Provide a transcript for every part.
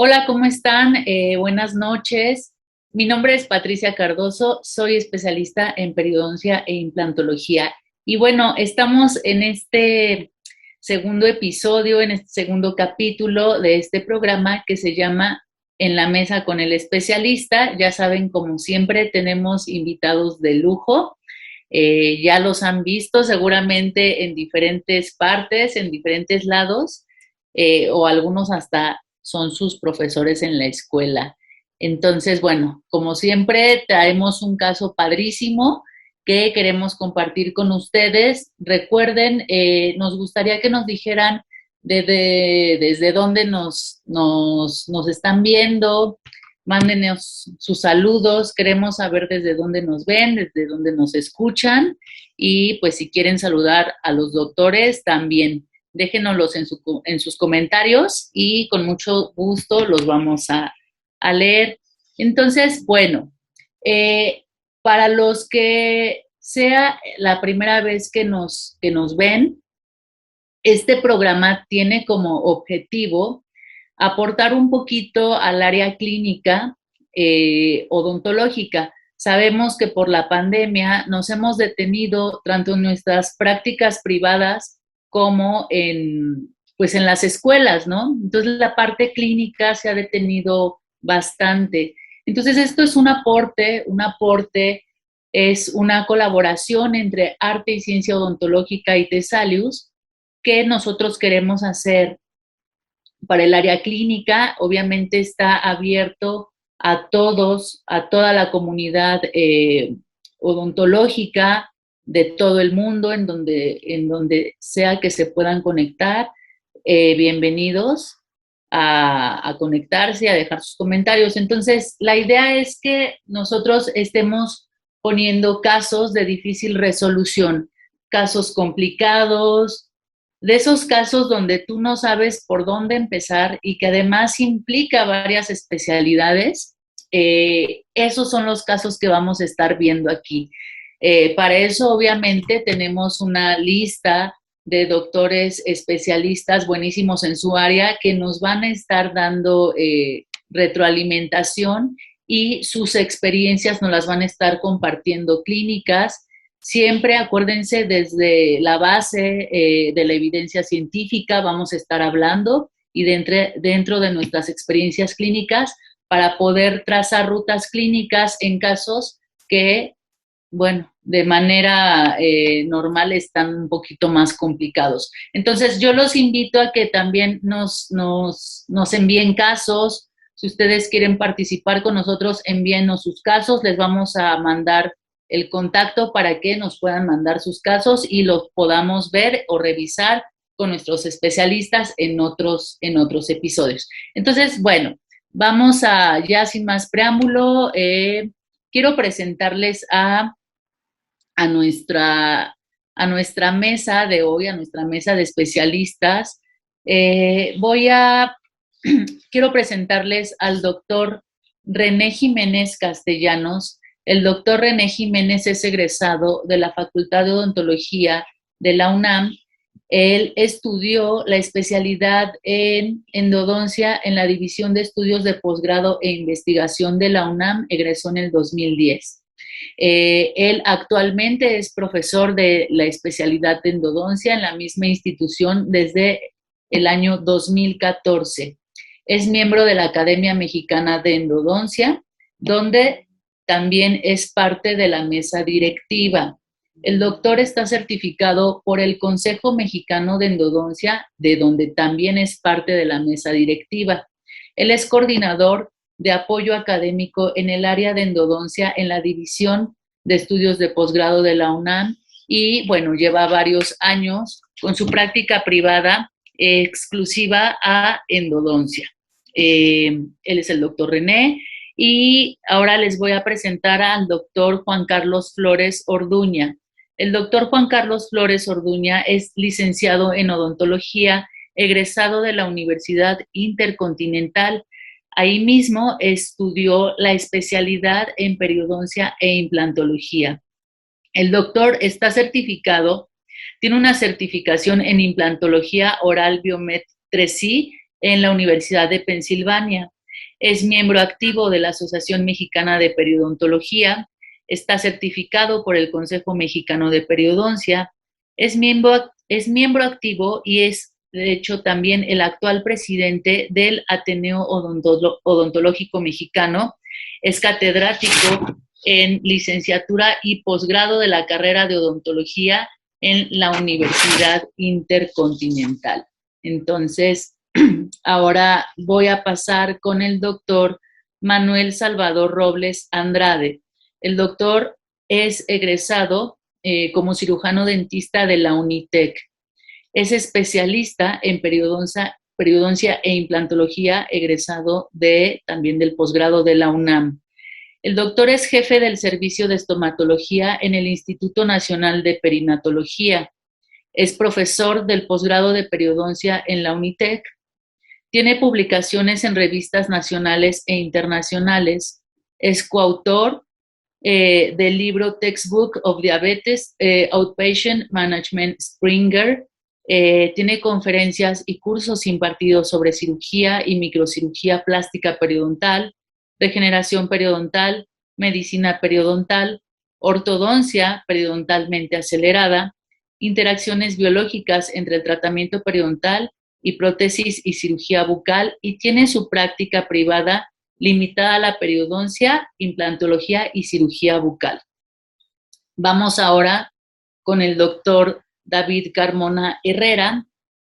Hola, ¿cómo están? Buenas noches. Mi nombre es Patricia Cardoso, soy especialista en periodoncia e implantología. Y bueno, estamos en este segundo episodio, en este segundo capítulo de este programa que se llama En la Mesa con el Especialista. Ya saben, como siempre, tenemos invitados de lujo. Ya los han visto seguramente en diferentes partes, en diferentes lados, o algunos hasta son sus profesores en la escuela. Entonces, bueno, como siempre, traemos un caso padrísimo que queremos compartir con ustedes. Recuerden, nos gustaría que nos dijeran desde dónde nos están viendo, mándenos sus saludos, queremos saber desde dónde nos ven, desde dónde nos escuchan, y pues si quieren saludar a los doctores también, déjenoslos en sus comentarios y con mucho gusto los vamos a leer. Entonces, bueno, eh, para los que sea la primera vez que nos ven, este programa tiene como objetivo aportar un poquito al área clínica odontológica. Sabemos que por la pandemia nos hemos detenido tanto en nuestras prácticas privadas como pues en las escuelas, ¿no? Entonces la parte clínica se ha detenido bastante. Entonces esto es un aporte es una colaboración entre Arte y Ciencia Odontológica y Tesalius que nosotros queremos hacer para el área clínica. Obviamente está abierto a todos, a toda la comunidad odontológica de todo el mundo, en donde sea que se puedan conectar. Bienvenidos a conectarse, a dejar sus comentarios. Entonces, la idea es que nosotros estemos poniendo casos de difícil resolución, casos complicados, de esos casos donde tú no sabes por dónde empezar y que además implica varias especialidades. Esos son los casos que vamos a estar viendo aquí. Para eso, obviamente, tenemos una lista de doctores especialistas buenísimos en su área que nos van a estar dando retroalimentación y sus experiencias nos las van a estar compartiendo clínicas. Siempre acuérdense desde la base de la evidencia científica vamos a estar hablando y dentro de nuestras experiencias clínicas para poder trazar rutas clínicas en casos que, bueno, de manera normal están un poquito más complicados. Entonces yo los invito a que también nos envíen casos. Si ustedes quieren participar con nosotros, envíenos sus casos, les vamos a mandar el contacto para que nos puedan mandar sus casos y los podamos ver o revisar con nuestros especialistas en otros episodios. Entonces, bueno, vamos a, ya sin más preámbulo, quiero presentarles a nuestra, a nuestra mesa de hoy, a nuestra mesa de especialistas. Quiero presentarles al doctor René Jiménez Castellanos. El doctor René Jiménez es egresado de la Facultad de Odontología de la UNAM. Él estudió la especialidad en endodoncia en la División de Estudios de Posgrado e Investigación de la UNAM, egresó en el 2010. Él actualmente es profesor de la especialidad de endodoncia en la misma institución desde el año 2014. Es miembro de la Academia Mexicana de Endodoncia, donde también es parte de la mesa directiva. El doctor está certificado por el Consejo Mexicano de Endodoncia, de donde también es parte de la mesa directiva. Él es coordinador de apoyo académico en el área de endodoncia en la División de Estudios de Posgrado de la UNAM y, bueno, lleva varios años con su práctica privada exclusiva a endodoncia. Él es el doctor René y ahora les voy a presentar al doctor Juan Carlos Flores Orduña. El doctor Juan Carlos Flores Orduña es licenciado en odontología, egresado de la Universidad Intercontinental. Ahí mismo estudió la especialidad en periodoncia e implantología. El doctor está certificado, tiene una certificación en implantología oral Biomed 3i en la Universidad de Pensilvania. Es miembro activo de la Asociación Mexicana de Periodontología, está certificado por el Consejo Mexicano de Periodoncia, es miembro activo y es, de hecho, también el actual presidente del Ateneo Odontológico Mexicano, es catedrático en licenciatura y posgrado de la carrera de odontología en la Universidad Intercontinental. Entonces, ahora voy a pasar con el doctor Manuel Salvador Robles Andrade. El doctor es egresado como cirujano dentista de la Unitec. Es especialista en periodoncia e implantología, egresado también del posgrado de la UNAM. El doctor es jefe del servicio de estomatología en el Instituto Nacional de Perinatología. Es profesor del posgrado de periodoncia en la Unitec. Tiene publicaciones en revistas nacionales e internacionales. Es coautor del libro Textbook of Diabetes Outpatient Management Springer. Tiene conferencias y cursos impartidos sobre cirugía y microcirugía plástica periodontal, regeneración periodontal, medicina periodontal, ortodoncia periodontalmente acelerada, interacciones biológicas entre el tratamiento periodontal y prótesis y cirugía bucal, y tiene su práctica privada limitada a la periodoncia, implantología y cirugía bucal. Vamos ahora con el doctor David Carmona Herrera.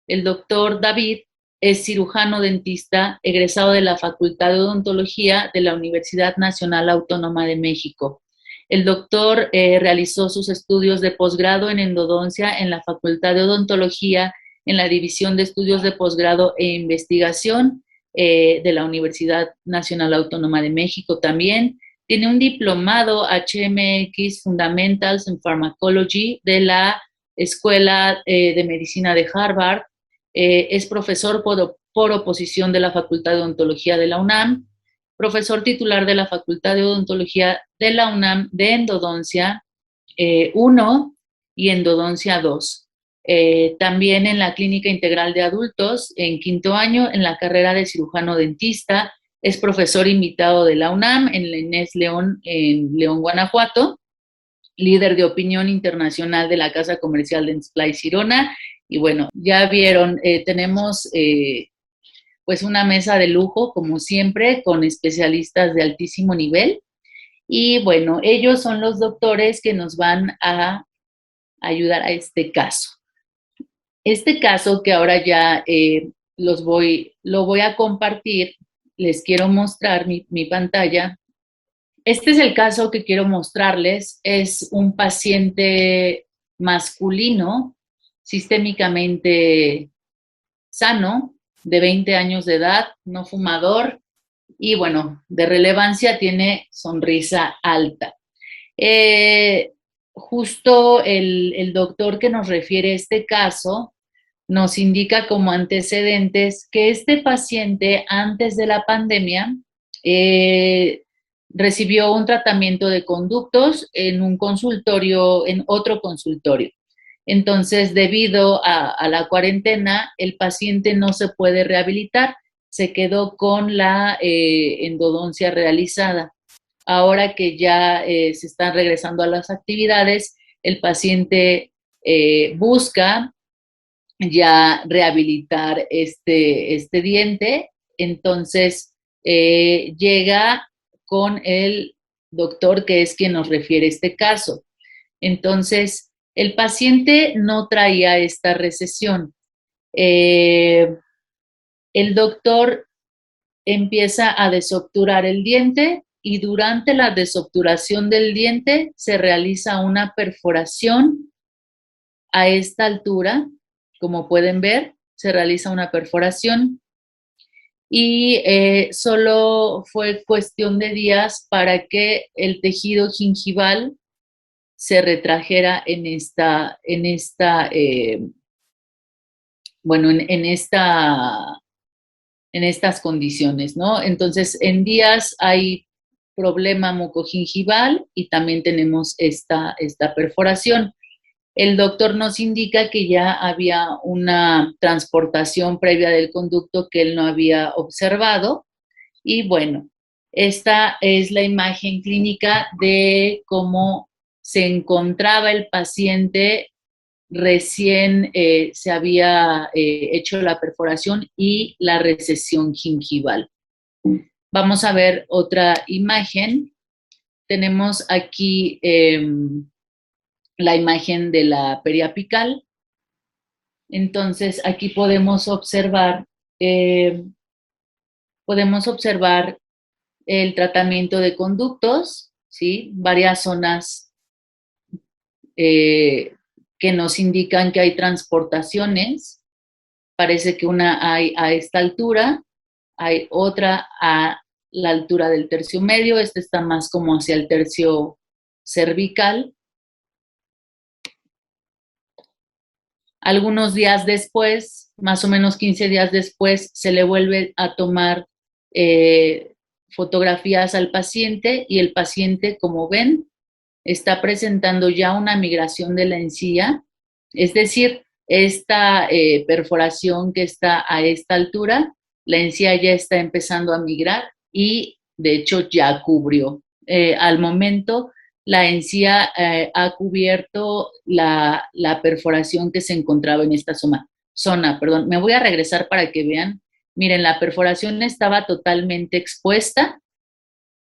El doctor David es cirujano dentista egresado de la Facultad de Odontología de la Universidad Nacional Autónoma de México. El doctor realizó sus estudios de posgrado en endodoncia en la Facultad de Odontología, en la División de Estudios de Posgrado e Investigación de la Universidad Nacional Autónoma de México también. Tiene un diplomado HMX Fundamentals in Pharmacology de la Escuela de Medicina de Harvard. Es profesor por oposición de la Facultad de Odontología de la UNAM, profesor titular de la Facultad de Odontología de la UNAM de Endodoncia 1 y Endodoncia 2. También en la Clínica Integral de Adultos, en quinto año, en la carrera de cirujano dentista. Es profesor invitado de la UNAM en la Inés León, en León, Guanajuato, líder de opinión internacional de la Casa Comercial Dentsply Sirona. Y bueno, ya vieron, tenemos pues una mesa de lujo, como siempre, con especialistas de altísimo nivel. Y bueno, ellos son los doctores que nos van a ayudar a este caso. Este caso que ahora ya lo voy a compartir, les quiero mostrar mi pantalla. Este es el caso que quiero mostrarles. Es un paciente masculino, sistémicamente sano, de 20 años de edad, no fumador, y bueno, de relevancia, tiene sonrisa alta. Justo el doctor que nos refiere este caso nos indica como antecedentes que este paciente antes de la pandemia recibió un tratamiento de conductos en un consultorio, en otro consultorio. Entonces, debido a la cuarentena, el paciente no se puede rehabilitar, se quedó con la endodoncia realizada. Ahora que ya se están regresando a las actividades, el paciente busca ya rehabilitar este diente. Entonces llega con el doctor que es quien nos refiere este caso. Entonces, el paciente no traía esta recesión. El doctor empieza a desobturar el diente y durante la desobturación del diente se realiza una perforación a esta altura. Como pueden ver, se realiza una perforación y solo fue cuestión de días para que el tejido gingival se retrajera bueno, en estas condiciones, ¿no? Entonces, en días hay problema mucogingival y también tenemos esta perforación. El doctor nos indica que ya había una transportación previa del conducto que él no había observado. Y bueno, esta es la imagen clínica de cómo se encontraba el paciente recién se había hecho la perforación y la recesión gingival. Vamos a ver otra imagen. Tenemos aquí la imagen de la periapical. Entonces, aquí podemos observar el tratamiento de conductos, ¿sí? Varias zonas eh, que nos indican que hay transportaciones. Parece que una hay a esta altura, hay otra a la altura del tercio medio, esta está más como hacia el tercio cervical. Algunos días después, más o menos 15 días después, se le vuelve a tomar fotografías al paciente y el paciente, como ven, está presentando ya una migración de la encía, es decir, esta perforación que está a esta altura, la encía ya está empezando a migrar y de hecho ya cubrió. Al momento, la encía ha cubierto la perforación que se encontraba en esta zona. Perdón, me voy a regresar para que vean. Miren, la perforación estaba totalmente expuesta.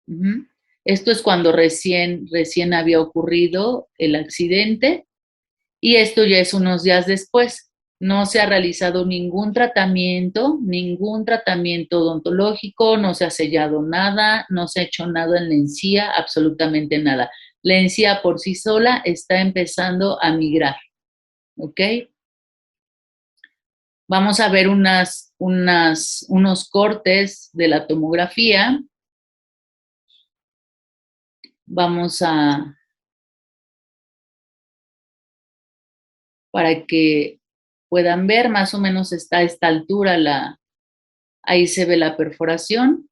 Uh-huh. Esto es cuando recién había ocurrido el accidente y esto ya es unos días después. No se ha realizado ningún tratamiento odontológico, no se ha sellado nada, no se ha hecho nada en la encía, absolutamente nada. La encía por sí sola está empezando a migrar, ¿ok? Vamos a ver unos cortes de la tomografía. Vamos a, para que puedan ver, más o menos está a esta altura, ahí se ve la perforación.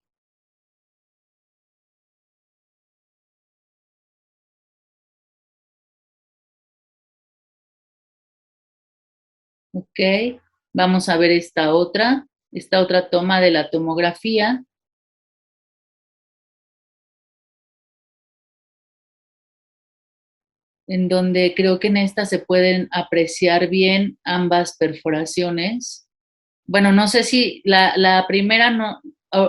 Ok, vamos a ver esta otra toma de la tomografía, en donde creo que en esta se pueden apreciar bien ambas perforaciones. Bueno, no sé si la primera no,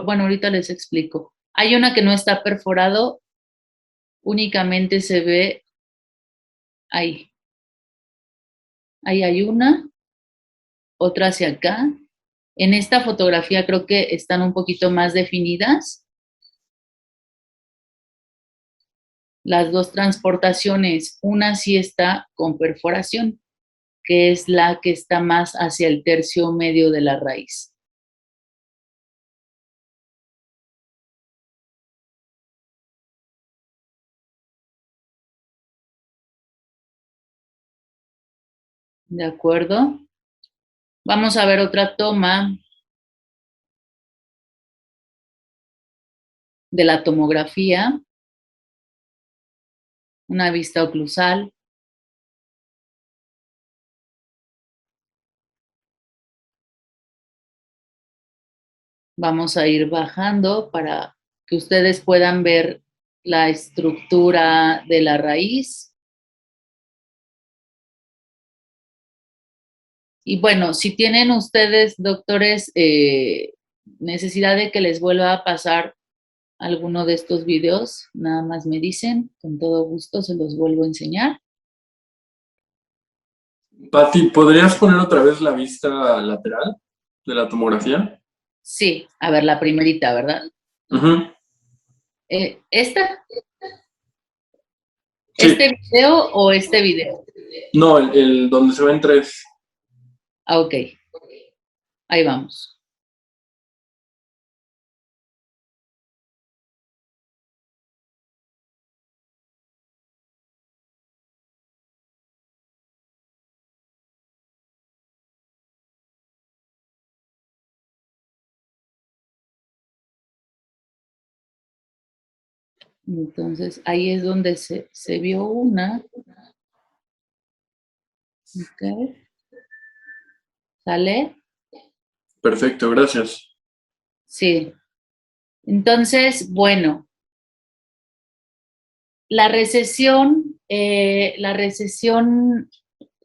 bueno, ahorita les explico. Hay una que no está perforado, únicamente se ve ahí. Ahí hay una, otra hacia acá. En esta fotografía creo que están un poquito más definidas. Las dos transportaciones, una sí está con perforación, que es la que está más hacia el tercio medio de la raíz. ¿De acuerdo? Vamos a ver otra toma de la tomografía, una vista oclusal. Vamos a ir bajando para que ustedes puedan ver la estructura de la raíz. Y bueno, si tienen ustedes, doctores, necesidad de que les vuelva a pasar alguno de estos videos, nada más me dicen, con todo gusto se los vuelvo a enseñar. Pati, ¿podrías poner otra vez la vista lateral de la tomografía? Sí, a ver, la primerita, ¿verdad? Ujú. ¿Esta? Sí, ¿Este video o este video? no, el donde se ven tres. Ah, ok, ahí vamos. Entonces, ahí es donde se vio una. Ok, ¿sale? Perfecto, gracias. Sí. Entonces, bueno, la recesión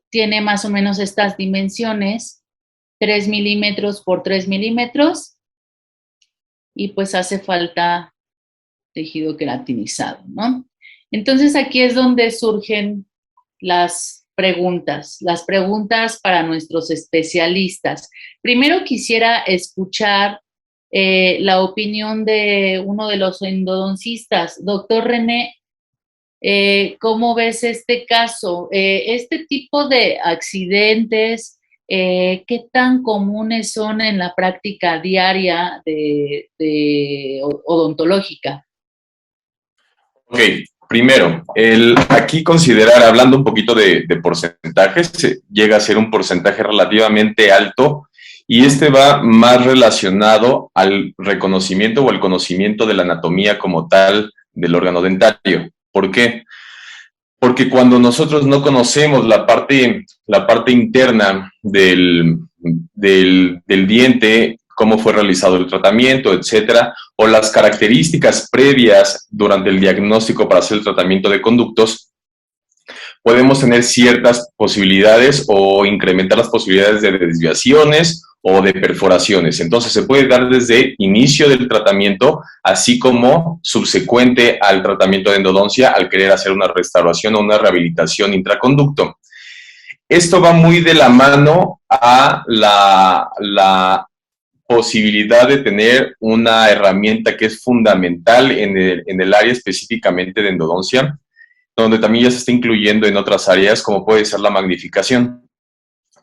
tiene más o menos estas dimensiones, 3 milímetros por 3 milímetros, y pues hace falta tejido queratinizado, ¿no? Entonces aquí es donde surgen las preguntas para nuestros especialistas. Primero quisiera escuchar la opinión de uno de los endodoncistas. Doctor René, ¿Cómo ves este caso? Este tipo de accidentes, ¿qué tan comunes son en la práctica diaria de odontológica? Ok, primero, aquí considerar, hablando un poquito de porcentajes, llega a ser un porcentaje relativamente alto y este va más relacionado al reconocimiento o al conocimiento de la anatomía como tal del órgano dentario. ¿Por qué? Porque cuando nosotros no conocemos la parte interna del diente, cómo fue realizado el tratamiento, etcétera, o las características previas durante el diagnóstico para hacer el tratamiento de conductos, podemos tener ciertas posibilidades o incrementar las posibilidades de desviaciones o de perforaciones. Entonces se puede dar desde inicio del tratamiento, así como subsecuente al tratamiento de endodoncia al querer hacer una restauración o una rehabilitación intraconducto. Esto va muy de la mano a la posibilidad de tener una herramienta que es fundamental en el área específicamente de endodoncia, donde también ya se está incluyendo en otras áreas, como puede ser la magnificación.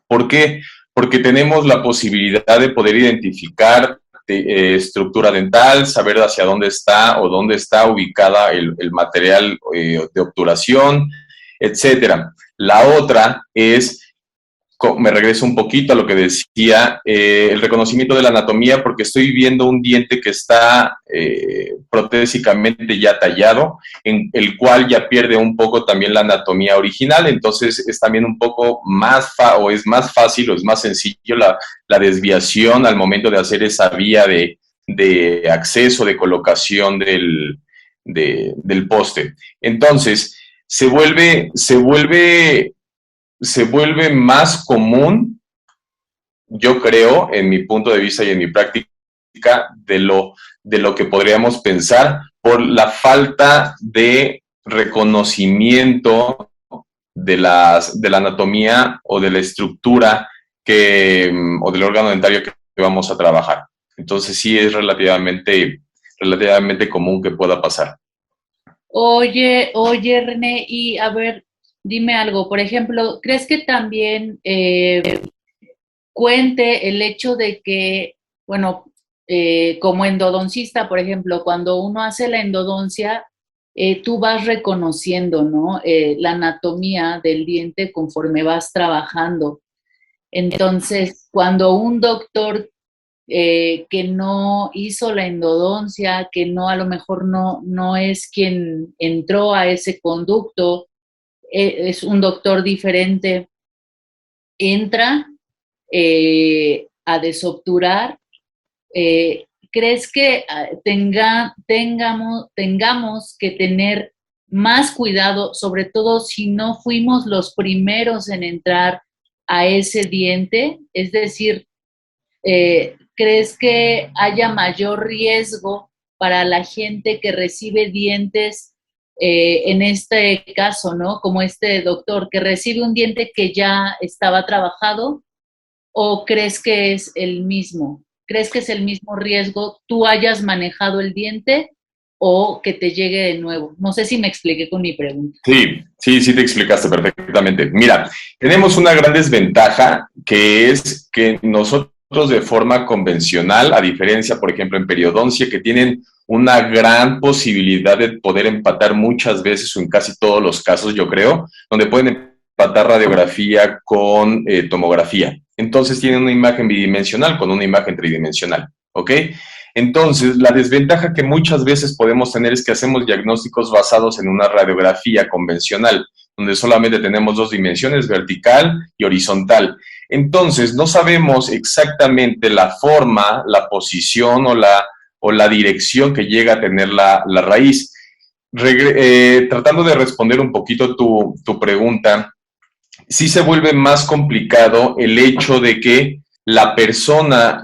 ¿Por qué? Porque tenemos la posibilidad de poder identificar estructura dental, saber hacia dónde está o dónde está ubicada el material de obturación, etcétera. La otra es, me regreso un poquito a lo que decía, el reconocimiento de la anatomía, porque estoy viendo un diente que está protésicamente ya tallado, en el cual ya pierde un poco también la anatomía original, entonces es también un poco más, es más fácil o es más sencillo la desviación al momento de hacer esa vía de acceso, de colocación del poste. Entonces, se vuelve más común, yo creo, en mi punto de vista y en mi práctica, de lo que podríamos pensar por la falta de reconocimiento de la anatomía o de la estructura o del órgano dentario que vamos a trabajar. Entonces sí es relativamente común que pueda pasar. Oye, René, y a ver, dime algo. Por ejemplo, ¿crees que también cuente el hecho de que, bueno, como endodoncista, por ejemplo, cuando uno hace la endodoncia, tú vas reconociendo, ¿no? La anatomía del diente conforme vas trabajando. Entonces, cuando un doctor que no hizo la endodoncia, que no a lo mejor no es quien entró a ese conducto, es un doctor diferente, entra a desobturar. ¿Crees que tengamos que tener más cuidado, sobre todo si no fuimos los primeros en entrar a ese diente? Es decir, ¿crees que haya mayor riesgo para la gente que recibe dientes, en este caso, ¿no? Como este doctor, que recibe un diente que ya estaba trabajado, o crees que es el mismo? ¿Crees que es el mismo riesgo tú hayas manejado el diente o que te llegue de nuevo? No sé si me expliqué con mi pregunta. Sí te explicaste perfectamente. Mira, tenemos una gran desventaja que es que nosotros de forma convencional, a diferencia, por ejemplo, en periodoncia, que tienen una gran posibilidad de poder empatar muchas veces o en casi todos los casos, yo creo, donde pueden empatar radiografía con tomografía. Entonces tienen una imagen bidimensional con una imagen tridimensional, ¿ok? Entonces, la desventaja que muchas veces podemos tener es que hacemos diagnósticos basados en una radiografía convencional, donde solamente tenemos dos dimensiones, vertical y horizontal. Entonces, no sabemos exactamente la forma, la posición o la dirección que llega a tener la raíz. Tratando de responder un poquito tu pregunta, sí se vuelve más complicado el hecho de que la persona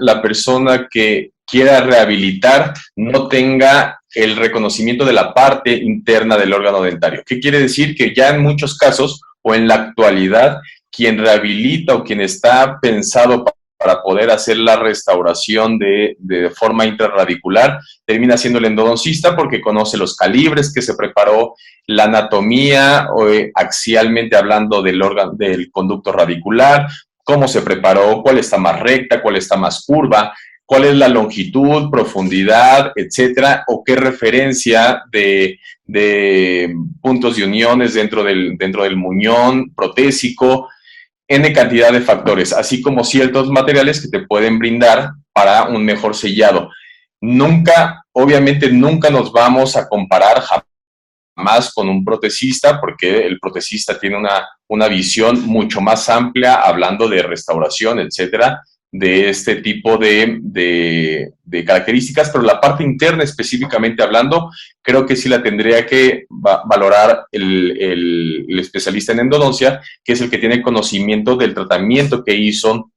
que quiera rehabilitar no tenga el reconocimiento de la parte interna del órgano dentario. ¿Qué quiere decir? Que ya en muchos casos o en la actualidad, quien rehabilita o quien está pensado para poder hacer la restauración de forma intrarradicular, termina siendo el endodoncista porque conoce los calibres que se preparó, la anatomía, axialmente hablando del conducto radicular, cómo se preparó, cuál está más recta, cuál está más curva, cuál es la longitud, profundidad, etcétera, o qué referencia de puntos de uniones dentro del muñón protésico, N cantidad de factores, así como ciertos materiales que te pueden brindar para un mejor sellado. Nunca, obviamente nunca nos vamos a comparar jamás con un protecista, porque el protecista tiene una visión mucho más amplia, hablando de restauración, etcétera, de este tipo de características, pero la parte interna específicamente hablando, creo que sí la tendría que valorar el especialista en endodoncia, que es el que tiene conocimiento del tratamiento que hizo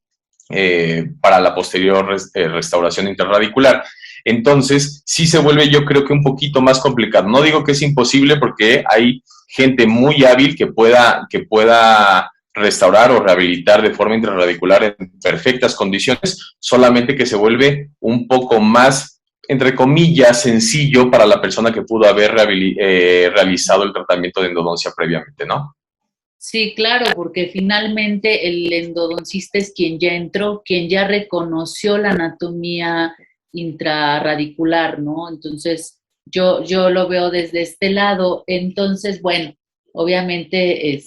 para la posterior restauración intrarradicular. Entonces, sí se vuelve, yo creo que un poquito más complicado. No digo que es imposible, porque hay gente muy hábil que pueda restaurar o rehabilitar de forma intrarradicular en perfectas condiciones, solamente que se vuelve un poco más, entre comillas, sencillo para la persona que pudo haber realizado el tratamiento de endodoncia previamente, ¿no? Sí, claro, porque finalmente el endodoncista es quien ya entró, quien ya reconoció la anatomía intrarradicular, ¿no? Entonces, yo lo veo desde este lado. Entonces, bueno, obviamente,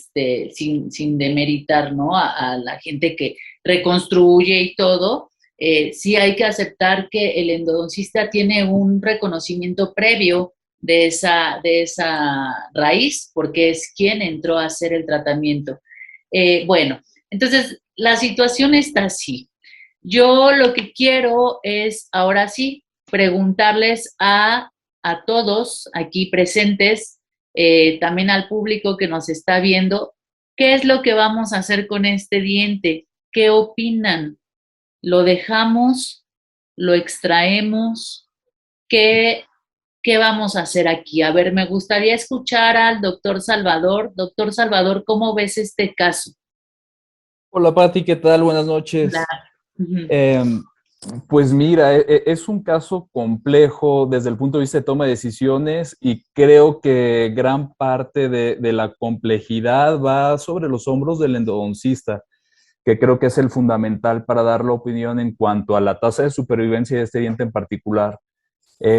sin demeritar, ¿no? A la gente que reconstruye y todo, sí hay que aceptar que el endodoncista tiene un reconocimiento previo de esa raíz, porque es quien entró a hacer el tratamiento. Bueno, entonces la situación está así. Yo lo que quiero es, ahora sí, preguntarles a todos aquí presentes, también al público que nos está viendo, ¿qué es lo que vamos a hacer con este diente? ¿Qué opinan? ¿Lo dejamos? ¿Lo extraemos? ¿Qué ¿Qué vamos a hacer aquí? A ver, me gustaría escuchar al doctor Salvador. Doctor Salvador, ¿cómo ves este caso? Hola Pati, ¿qué tal? Buenas La- noches. Ujú. Em, pues mira, es un caso complejo desde el punto de vista de toma de decisiones y creo que gran parte de la complejidad va sobre los hombros del endodoncista, que creo que es el fundamental para dar la opinión en cuanto a la tasa de supervivencia de este diente en particular.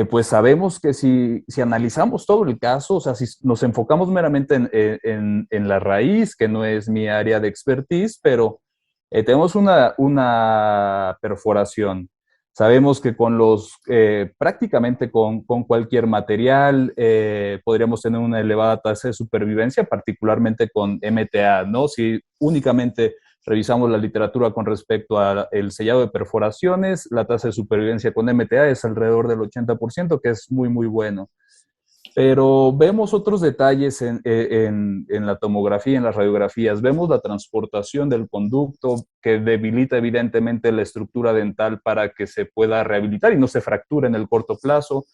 Pues sabemos que si analizamos todo el caso, o sea, si nos enfocamos meramente en la raíz, que no es mi área de expertise, pero tenemos una perforación. Sabemos que prácticamente con cualquier material podríamos tener una elevada tasa de supervivencia, particularmente con MTA, ¿no? Si únicamente revisamos la literatura con respecto al sellado de perforaciones, la tasa de supervivencia con MTA es alrededor del 80%, que es muy, muy bueno. Pero vemos otros detalles en la tomografía, en las radiografías. Vemos la transportación del conducto, que debilita evidentemente la estructura dental para que se pueda rehabilitar y no se fracture en el corto plazo.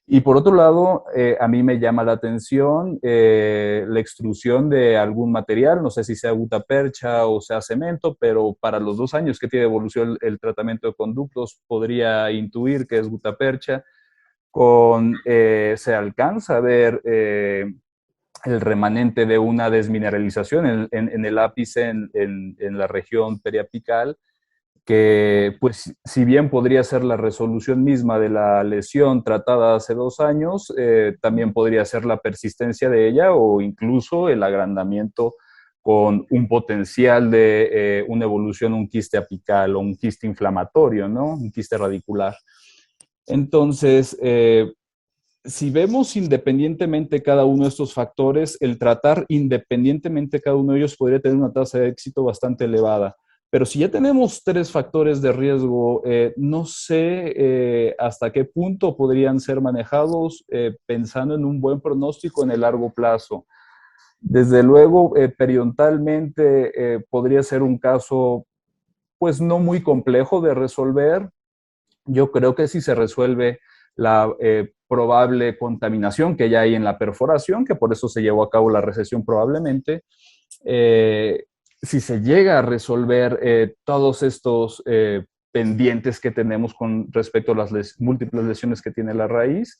Y por otro lado, a mí me llama la atención la extrusión de algún material, no sé si sea gutapercha o sea cemento, pero para los 2 años que tiene evolución el tratamiento de conductos, podría intuir que es gutapercha. Se alcanza a ver el remanente de una desmineralización en el ápice, en la región periapical, que pues si bien podría ser la resolución misma de la lesión tratada hace 2 años, también podría ser la persistencia de ella o incluso el agrandamiento con un potencial de una evolución, un quiste apical o un quiste inflamatorio, ¿no? Un quiste radicular. Entonces, si vemos independientemente cada uno de estos factores, el tratar independientemente cada uno de ellos podría tener una tasa de éxito bastante elevada. Pero si ya tenemos 3 factores de riesgo, no sé hasta qué punto podrían ser manejados pensando en un buen pronóstico en el largo plazo. Desde luego, periodontalmente podría ser un caso pues no muy complejo de resolver. Yo creo que si se resuelve la probable contaminación que ya hay en la perforación, que por eso se llevó a cabo la recesión probablemente, eh, si se llega a resolver todos estos pendientes que tenemos con respecto a las múltiples lesiones que tiene la raíz,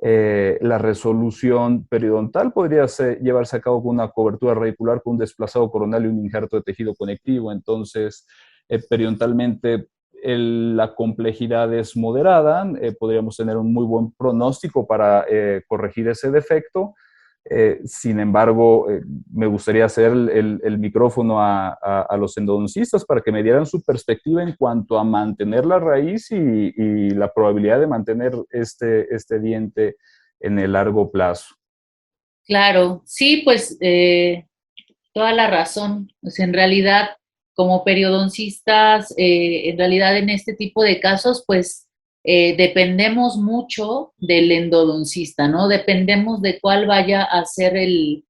la resolución periodontal podría llevarse a cabo con una cobertura radicular con un desplazado coronal y un injerto de tejido conectivo. Entonces, periodontalmente la complejidad es moderada, podríamos tener un muy buen pronóstico para corregir ese defecto. Sin embargo, me gustaría hacer el micrófono a los endodoncistas para que me dieran su perspectiva en cuanto a mantener la raíz y la probabilidad de mantener este diente en el largo plazo. Claro, sí, pues toda la razón. Pues en realidad, como periodoncistas, en realidad en este tipo de casos, pues dependemos mucho del endodoncista, ¿no? Dependemos de cuál vaya a ser el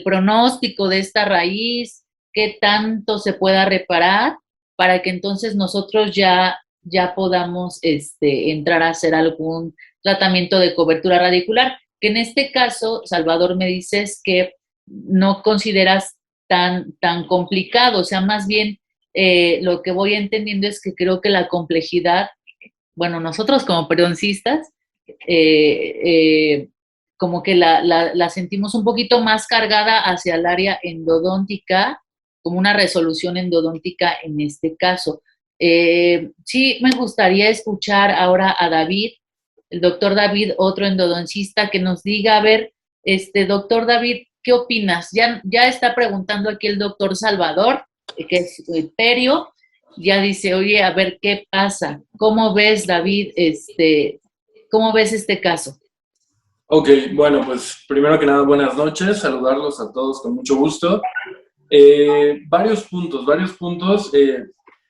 pronóstico de esta raíz, qué tanto se pueda reparar, para que entonces nosotros ya podamos entrar a hacer algún tratamiento de cobertura radicular, que en este caso, Salvador, me dices que no consideras tan complicado, o sea, más bien lo que voy entendiendo es que creo que la complejidad, bueno, nosotros como periodoncistas, como que la sentimos un poquito más cargada hacia el área endodóntica, como una resolución endodóntica en este caso. Sí, me gustaría escuchar ahora a David, el doctor David, otro endodoncista, que nos diga, a ver, doctor David, ¿qué opinas? Ya está preguntando aquí el doctor Salvador, que es perio, ya dice, oye, a ver, ¿qué pasa? ¿Cómo ves, David, cómo ves este caso? Ok, bueno, pues primero que nada, buenas noches, saludarlos a todos con mucho gusto. Varios puntos.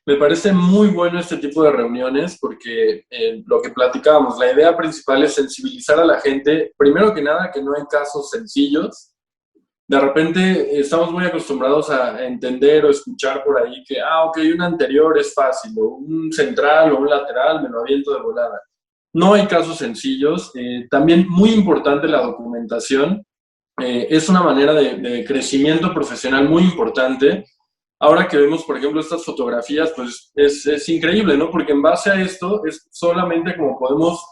Me parece muy bueno este tipo de reuniones porque lo que platicábamos, la idea principal es sensibilizar a la gente, primero que nada, que no hay casos sencillos. De repente estamos muy acostumbrados a entender o escuchar por ahí que, ok, un anterior es fácil, o un central o un lateral me lo aviento de volada. No hay casos sencillos. También muy importante la documentación. Es una manera de crecimiento profesional muy importante. Ahora que vemos, por ejemplo, estas fotografías, pues es increíble, ¿no? Porque en base a esto es solamente como podemos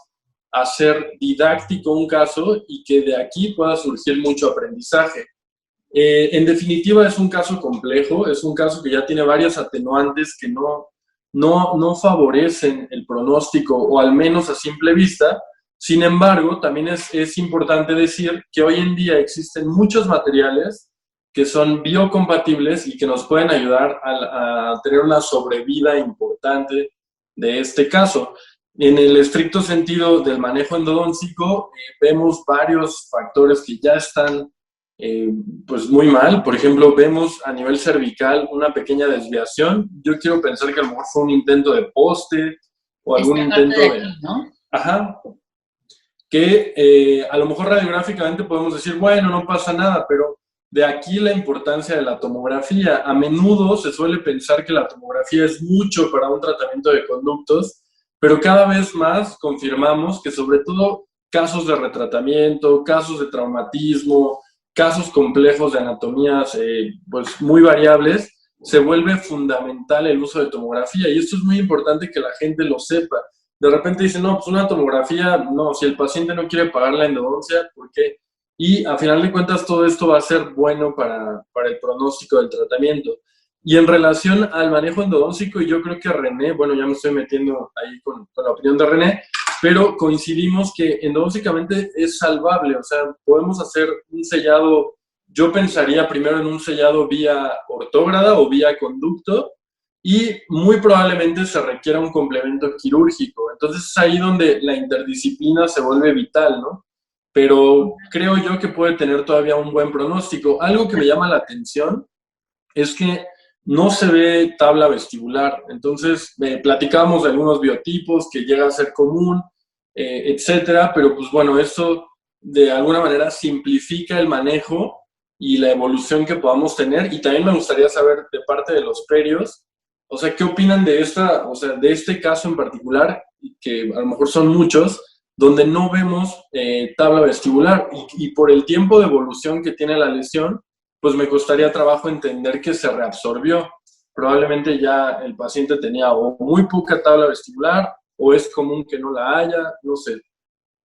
hacer didáctico un caso y que de aquí pueda surgir mucho aprendizaje. En definitiva, es un caso complejo, es un caso que ya tiene varias atenuantes que no favorecen el pronóstico, o al menos a simple vista. Sin embargo, también es importante decir que hoy en día existen muchos materiales que son biocompatibles y que nos pueden ayudar a tener una sobrevida importante de este caso. En el estricto sentido del manejo endodóntico, vemos varios factores que ya están pues muy mal. Por ejemplo, vemos a nivel cervical una pequeña desviación. Yo quiero pensar que a lo mejor fue un intento de poste o algún intento de... Aquí, ¿no? Ajá. Que a lo mejor radiográficamente podemos decir, bueno, no pasa nada, pero de aquí la importancia de la tomografía. A menudo se suele pensar que la tomografía es mucho para un tratamiento de conductos, pero cada vez más confirmamos que sobre todo casos de retratamiento, casos de traumatismo, casos complejos de anatomías pues muy variables, se vuelve fundamental el uso de tomografía, y esto es muy importante que la gente lo sepa. De repente dicen, no, pues una tomografía, no, si el paciente no quiere pagar la endodoncia, ¿por qué? Y a final de cuentas todo esto va a ser bueno para el pronóstico del tratamiento. Y en relación al manejo endodóntico, y yo creo que René, bueno, ya me estoy metiendo ahí con la opinión de René, pero coincidimos que endodónticamente es salvable, o sea, podemos hacer un sellado, yo pensaría primero en un sellado vía ortógrada o vía conducto, y muy probablemente se requiera un complemento quirúrgico. Entonces es ahí donde la interdisciplina se vuelve vital, ¿no? Pero creo yo que puede tener todavía un buen pronóstico. Algo que me llama la atención es que no se ve tabla vestibular. Entonces, platicábamos de algunos biotipos que llega a ser común, etcétera, pero pues bueno, esto de alguna manera simplifica el manejo y la evolución que podamos tener. Y también me gustaría saber de parte de los perios, o sea, ¿qué opinan de de este caso en particular, que a lo mejor son muchos, donde no vemos tabla vestibular y por el tiempo de evolución que tiene la lesión, pues me costaría trabajo entender que se reabsorbió. Probablemente ya el paciente tenía o muy poca tabla vestibular o es común que no la haya, no sé.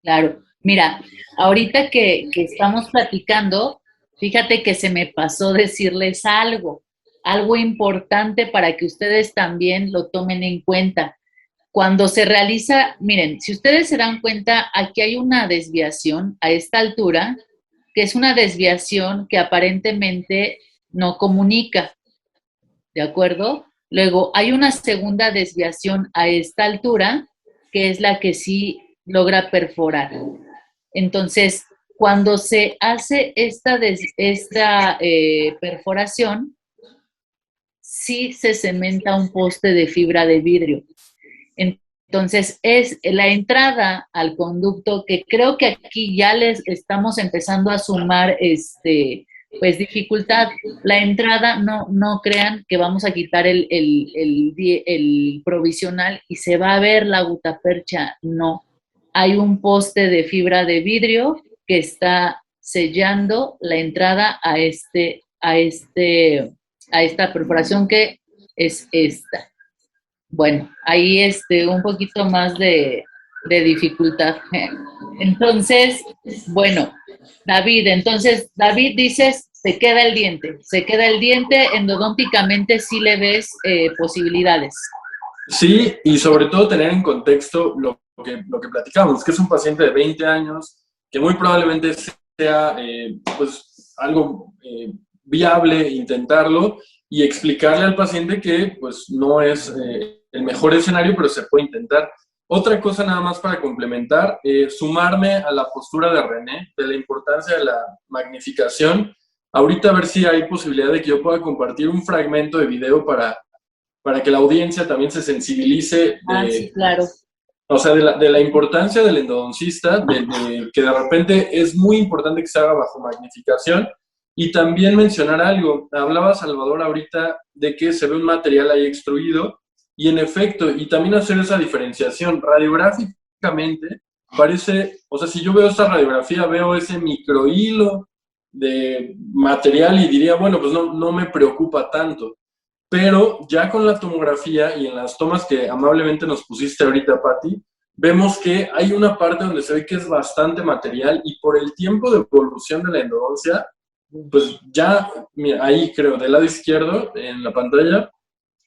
Claro. Mira, ahorita que estamos platicando, fíjate que se me pasó decirles algo importante para que ustedes también lo tomen en cuenta. Cuando se realiza, miren, si ustedes se dan cuenta, aquí hay una desviación a esta altura, que es una desviación que aparentemente no comunica, ¿de acuerdo? Luego, hay una segunda desviación a esta altura, que es la que sí logra perforar. Entonces, cuando se hace esta perforación, sí se cementa un poste de fibra de vidrio. Entonces, es la entrada al conducto, que creo que aquí ya les estamos empezando a sumar pues dificultad. La entrada, no crean que vamos a quitar el provisional y se va a ver la gutapercha, no. Hay un poste de fibra de vidrio que está sellando la entrada a esta perforación, que es esta. Bueno, ahí un poquito más de dificultad. Entonces, bueno, David, dices, se queda el diente, endodónticamente sí le ves posibilidades. Sí, y sobre todo tener en contexto lo que platicamos, que es un paciente de 20 años, que muy probablemente sea pues algo viable intentarlo, y explicarle al paciente que pues no es el mejor escenario, pero se puede intentar. Otra cosa nada más para complementar, sumarme a la postura de René, de la importancia de la magnificación. Ahorita a ver si hay posibilidad de que yo pueda compartir un fragmento de video para que la audiencia también se sensibilice sí, claro. O sea, de la importancia del endodoncista, de que de repente es muy importante que se haga bajo magnificación. Y también mencionar algo, hablaba Salvador ahorita de que se ve un material ahí extruido, y en efecto, y también hacer esa diferenciación, radiográficamente parece, o sea, si yo veo esta radiografía, veo ese microhilo de material y diría, bueno, pues no me preocupa tanto. Pero ya con la tomografía y en las tomas que amablemente nos pusiste ahorita, Patti, vemos que hay una parte donde se ve que es bastante material, y por el tiempo de evolución de la endodoncia, pues ya, mira, ahí creo, del lado izquierdo en la pantalla,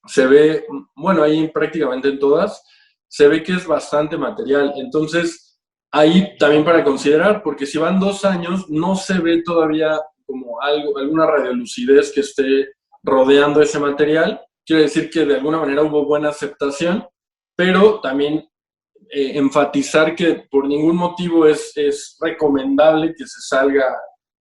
se ve, bueno, ahí prácticamente en todas, se ve que es bastante material. Entonces, ahí también para considerar, porque si van 2 años, no se ve todavía como alguna radiolucidez que esté rodeando ese material. Quiere decir que de alguna manera hubo buena aceptación, pero también enfatizar que por ningún motivo es recomendable que se salga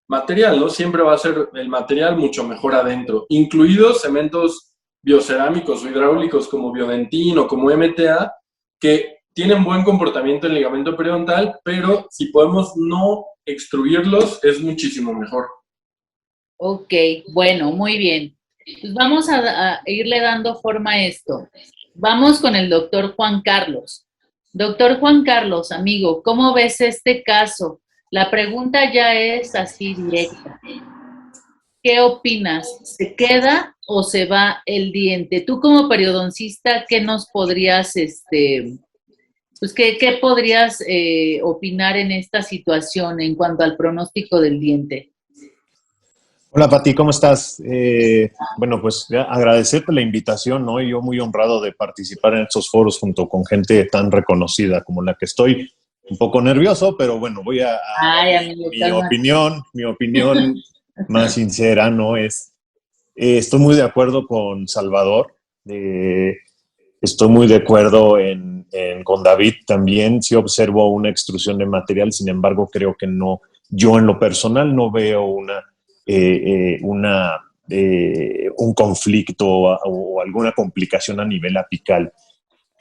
material, ¿no? Siempre va a ser el material mucho mejor adentro, incluidos cementos biocerámicos o hidráulicos como Biodentin o como MTA, que tienen buen comportamiento en ligamento periodontal, pero si podemos no extruirlos, es muchísimo mejor. Ok, bueno, muy bien. Pues vamos a irle dando forma a esto. Vamos con el doctor Juan Carlos. Doctor Juan Carlos, amigo, ¿cómo ves este caso? La pregunta ya es así directa. ¿Qué opinas? ¿Se queda o se va el diente? Tú como periodoncista, ¿qué nos podrías, pues qué podrías opinar en esta situación en cuanto al pronóstico del diente? Hola, Pati, ¿cómo estás? Bueno, pues agradecerte la invitación, ¿no? Y yo muy honrado de participar en estos foros junto con gente tan reconocida como la que estoy. Un poco nervioso, pero bueno, voy a amigo, mi opinión más sincera, ¿no? Estoy muy de acuerdo con Salvador, estoy muy de acuerdo con David también. Sí observo una extrusión de material, sin embargo, creo que no, yo en lo personal no veo un conflicto o alguna complicación a nivel apical.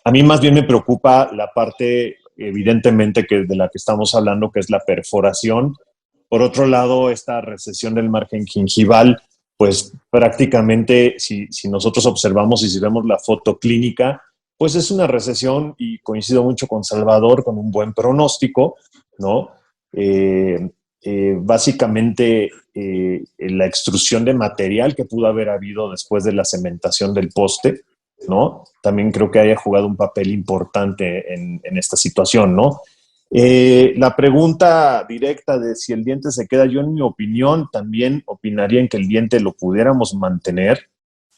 A mí más bien me preocupa la parte, evidentemente, de la que estamos hablando, que es la perforación. Por otro lado, esta recesión del margen gingival, pues prácticamente si nosotros observamos y si vemos la foto clínica, pues es una recesión, y coincido mucho con Salvador, con un buen pronóstico, ¿no? básicamente la extrusión de material que pudo haber habido después de la cementación del poste, ¿no? También creo que haya jugado un papel importante en esta situación, ¿no? La pregunta directa de si el diente se queda, yo en mi opinión también opinaría en que el diente lo pudiéramos mantener,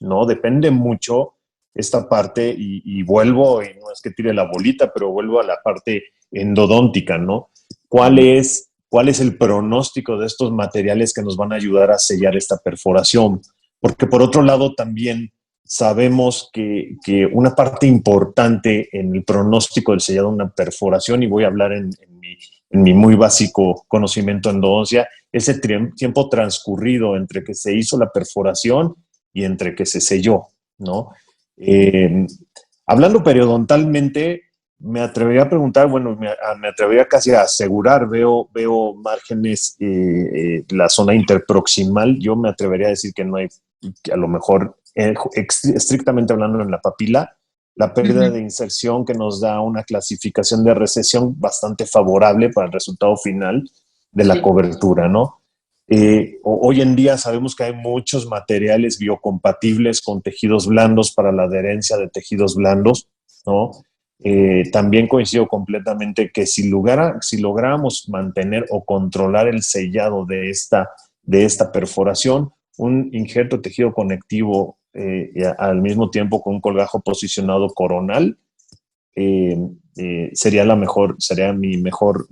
¿no? Depende mucho esta parte y vuelvo, y no es que tire la bolita, pero vuelvo a la parte endodóntica, ¿no? ¿Cuál es el pronóstico de estos materiales que nos van a ayudar a sellar esta perforación? Porque por otro lado también sabemos que una parte importante en el pronóstico del sellado de una perforación, y voy a hablar en mi muy básico conocimiento en endodoncia, es el tiempo transcurrido entre que se hizo la perforación y entre que se selló, ¿no? Hablando periodontalmente, me atrevería a preguntar, bueno, me atrevería casi a asegurar, veo márgenes, la zona interproximal, yo me atrevería a decir que no hay, que a lo mejor, estrictamente hablando en la papila, la pérdida de inserción que nos da una clasificación de recesión bastante favorable para el resultado final de la cobertura, ¿no? Hoy en día sabemos que hay muchos materiales biocompatibles con tejidos blandos para la adherencia de tejidos blandos, ¿no? También coincido completamente que si lográramos mantener o controlar el sellado de esta perforación, un injerto de tejido conectivo al mismo tiempo con un colgajo posicionado coronal, sería mi mejor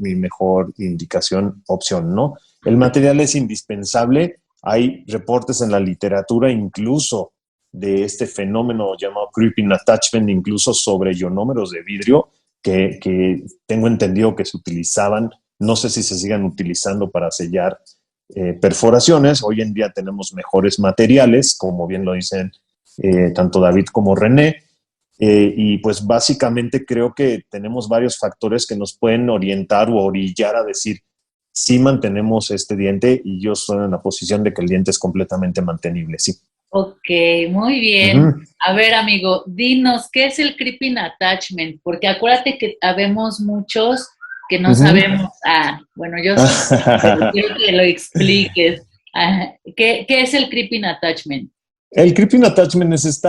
indicación, opción, ¿no? El material es indispensable. Hay reportes en la literatura incluso de este fenómeno llamado creeping attachment, incluso sobre ionómeros de vidrio que tengo entendido que se utilizaban, no sé si se sigan utilizando para sellar perforaciones. Hoy en día tenemos mejores materiales, como bien lo dicen tanto David como René, y pues básicamente creo que tenemos varios factores que nos pueden orientar o orillar a decir si mantenemos este diente, y yo estoy en la posición de que el diente es completamente mantenible, sí. Ok, muy bien. A ver, amigo, dinos, ¿qué es el creeping attachment? Porque acuérdate que habemos muchos que no sabemos. Bueno, yo sí, pero quiero que lo expliques. ¿Qué es el creeping attachment? El creeping attachment es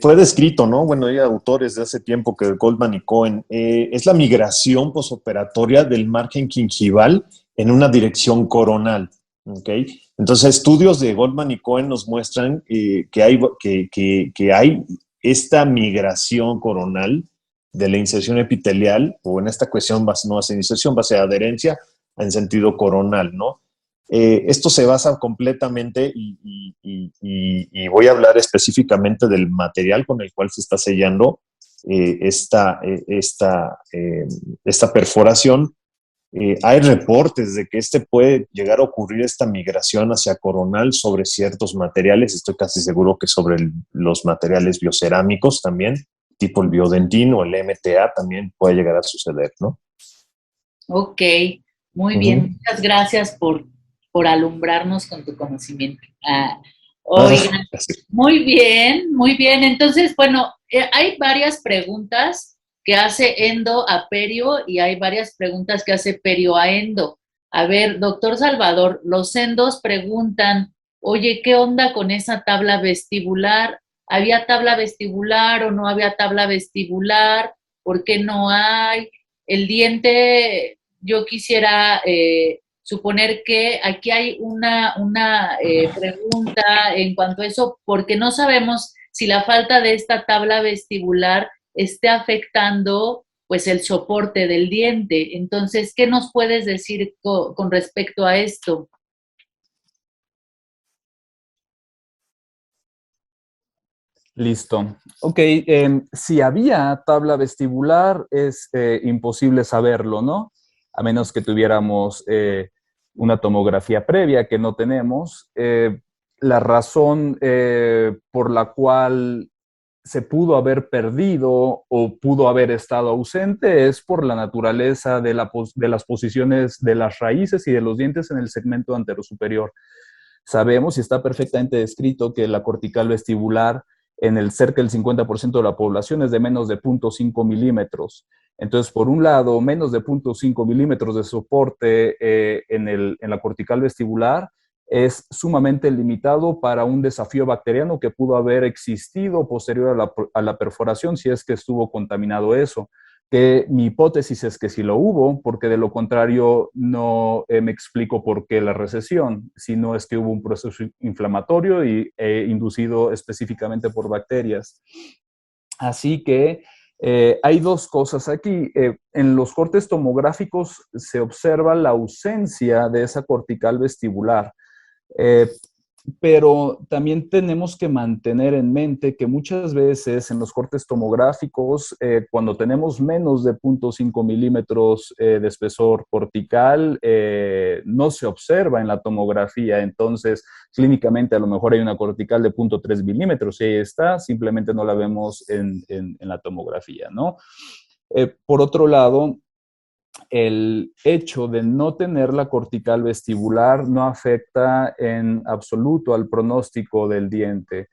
fue descrito, ¿no? Bueno, hay autores de hace tiempo, que Goldman y Cohen, es la migración posoperatoria del margen gingival en una dirección coronal, ¿ok? Entonces, estudios de Goldman y Cohen nos muestran que hay esta migración coronal de la inserción epitelial, o en esta cuestión no hace inserción, va a ser adherencia en sentido coronal, ¿no? Esto se basa completamente, y voy a hablar específicamente del material con el cual se está sellando esta perforación. Hay reportes de que puede llegar a ocurrir esta migración hacia coronal sobre ciertos materiales. Estoy casi seguro que sobre los materiales biocerámicos también, tipo el biodentín o el MTA, también puede llegar a suceder, ¿no? Ok, muy bien. Muchas gracias por alumbrarnos con tu conocimiento. Oigan, muy bien, muy bien. Entonces, bueno, hay varias preguntas que hace endo a perio y hay varias preguntas que hace perio a endo. A ver, doctor Salvador, los endos preguntan, oye, ¿qué onda con esa tabla vestibular? ¿Había tabla vestibular o no había tabla vestibular? ¿Por qué no hay? El diente, yo quisiera suponer que aquí hay una pregunta en cuanto a eso, porque no sabemos si la falta de esta tabla vestibular esté afectando pues el soporte del diente. Entonces, ¿qué nos puedes decir con respecto a esto? Listo. Ok, si había tabla vestibular, es imposible saberlo, ¿no? A menos que tuviéramos una tomografía previa, que no tenemos. La razón por la cual se pudo haber perdido o pudo haber estado ausente es por la naturaleza de las posiciones de las raíces y de los dientes en el segmento anterosuperior. Sabemos y está perfectamente descrito que la cortical vestibular en cerca del 50% de la población es de menos de 0.5 milímetros. Entonces, por un lado, menos de 0.5 milímetros de soporte en la cortical vestibular es sumamente limitado para un desafío bacteriano que pudo haber existido posterior a la perforación si es que estuvo contaminado eso. Que mi hipótesis es que sí lo hubo, porque de lo contrario no me explico por qué la recesión, si no es que hubo un proceso inflamatorio inducido específicamente por bacterias. Así que hay dos cosas aquí. En los cortes tomográficos se observa la ausencia de esa cortical vestibular. Eh, pero también tenemos que mantener en mente que muchas veces en los cortes tomográficos, cuando tenemos menos de 0.5 milímetros de espesor cortical, no se observa en la tomografía. Entonces, clínicamente a lo mejor hay una cortical de 0.3 milímetros y ahí está, simplemente no la vemos en la tomografía, ¿no? Por otro lado, el hecho de no tener la cortical vestibular no afecta en absoluto al pronóstico del diente,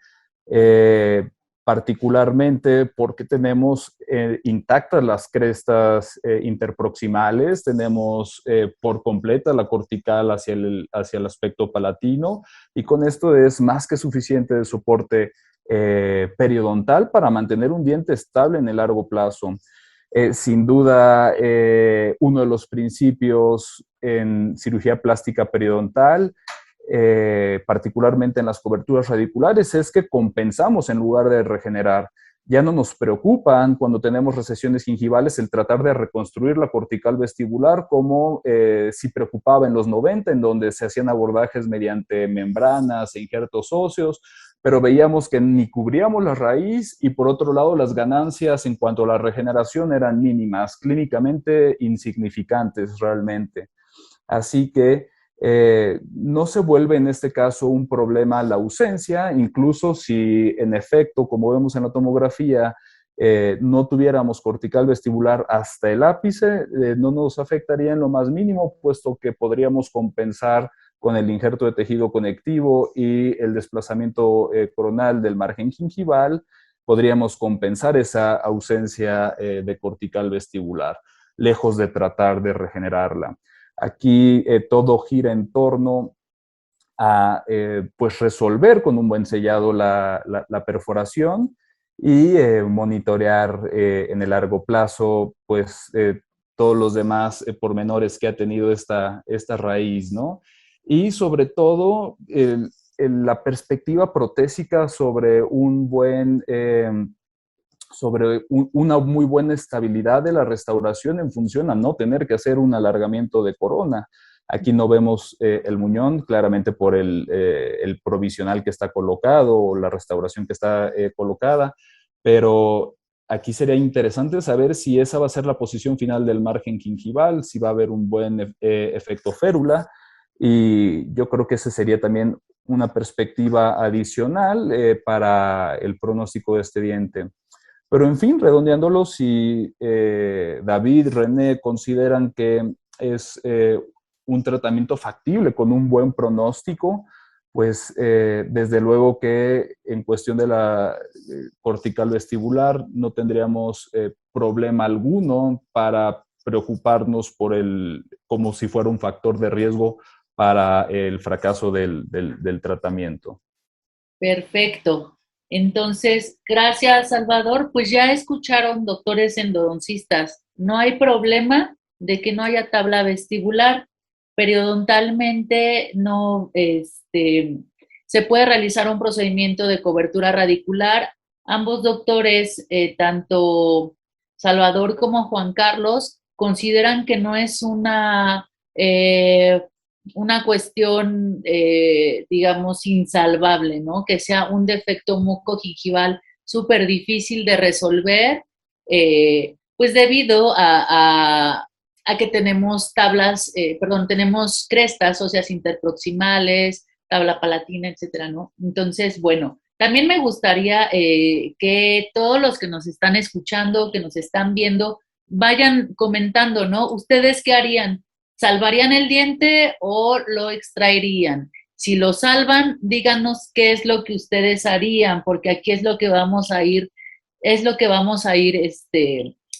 particularmente porque tenemos intactas las crestas interproximales, tenemos por completa la cortical hacia el aspecto palatino, y con esto es más que suficiente de soporte periodontal para mantener un diente estable en el largo plazo. Sin duda, uno de los principios en cirugía plástica periodontal, particularmente en las coberturas radiculares, es que compensamos en lugar de regenerar. Ya no nos preocupan cuando tenemos recesiones gingivales el tratar de reconstruir la cortical vestibular como sí preocupaba en los 90, en donde se hacían abordajes mediante membranas e injertos óseos, pero veíamos que ni cubríamos la raíz y por otro lado las ganancias en cuanto a la regeneración eran mínimas, clínicamente insignificantes realmente. Así que no se vuelve en este caso un problema la ausencia, incluso si en efecto, como vemos en la tomografía, no tuviéramos cortical vestibular hasta el ápice, no nos afectaría en lo más mínimo, puesto que podríamos compensar con el injerto de tejido conectivo y el desplazamiento coronal del margen gingival, podríamos compensar esa ausencia de cortical vestibular, lejos de tratar de regenerarla. Aquí todo gira en torno a pues resolver con un buen sellado la perforación y monitorear en el largo plazo pues todos los demás pormenores que ha tenido esta raíz, ¿no? Y sobre todo la perspectiva protésica sobre una muy buena estabilidad de la restauración en función a no tener que hacer un alargamiento de corona. Aquí no vemos el muñón, claramente por el provisional que está colocado o la restauración que está colocada, pero aquí sería interesante saber si esa va a ser la posición final del margen gingival, si va a haber un buen efecto férula, y yo creo que ese sería también una perspectiva adicional para el pronóstico de este diente. Pero en fin, redondeándolo, si David, René consideran que es un tratamiento factible con un buen pronóstico, pues desde luego que en cuestión de la cortical vestibular no tendríamos problema alguno para preocuparnos como si fuera un factor de riesgo para el fracaso del tratamiento. Perfecto. Entonces, gracias, Salvador. Pues ya escucharon, doctores endodoncistas, no hay problema de que no haya tabla vestibular. Periodontalmente no, se puede realizar un procedimiento de cobertura radicular. Ambos doctores, tanto Salvador como Juan Carlos, consideran que no es una cuestión, digamos, insalvable, ¿no? Que sea un defecto mucogingival súper difícil de resolver, pues debido a que tenemos tenemos crestas óseas interproximales, tabla palatina, etcétera, ¿no? Entonces, bueno, también me gustaría que todos los que nos están escuchando, que nos están viendo, vayan comentando, ¿no? ¿Ustedes qué harían? ¿Salvarían el diente o lo extraerían? Si lo salvan, díganos qué es lo que ustedes harían, porque aquí es lo que vamos a ir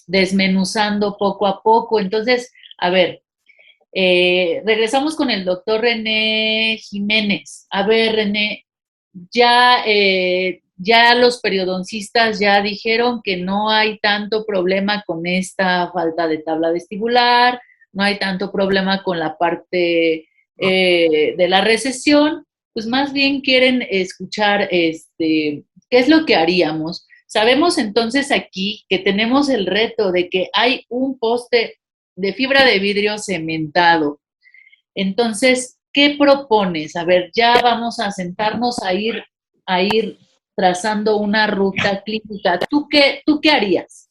desmenuzando poco a poco. Entonces, a ver, regresamos con el doctor René Jiménez. A ver, René, ya los periodoncistas ya dijeron que no hay tanto problema con esta falta de tabla vestibular, no hay tanto problema con la parte de la recesión, pues más bien quieren escuchar qué es lo que haríamos. Sabemos entonces aquí que tenemos el reto de que hay un poste de fibra de vidrio cementado. Entonces, ¿qué propones? A ver, ya vamos a sentarnos a ir trazando una ruta clínica. ¿Tú qué harías?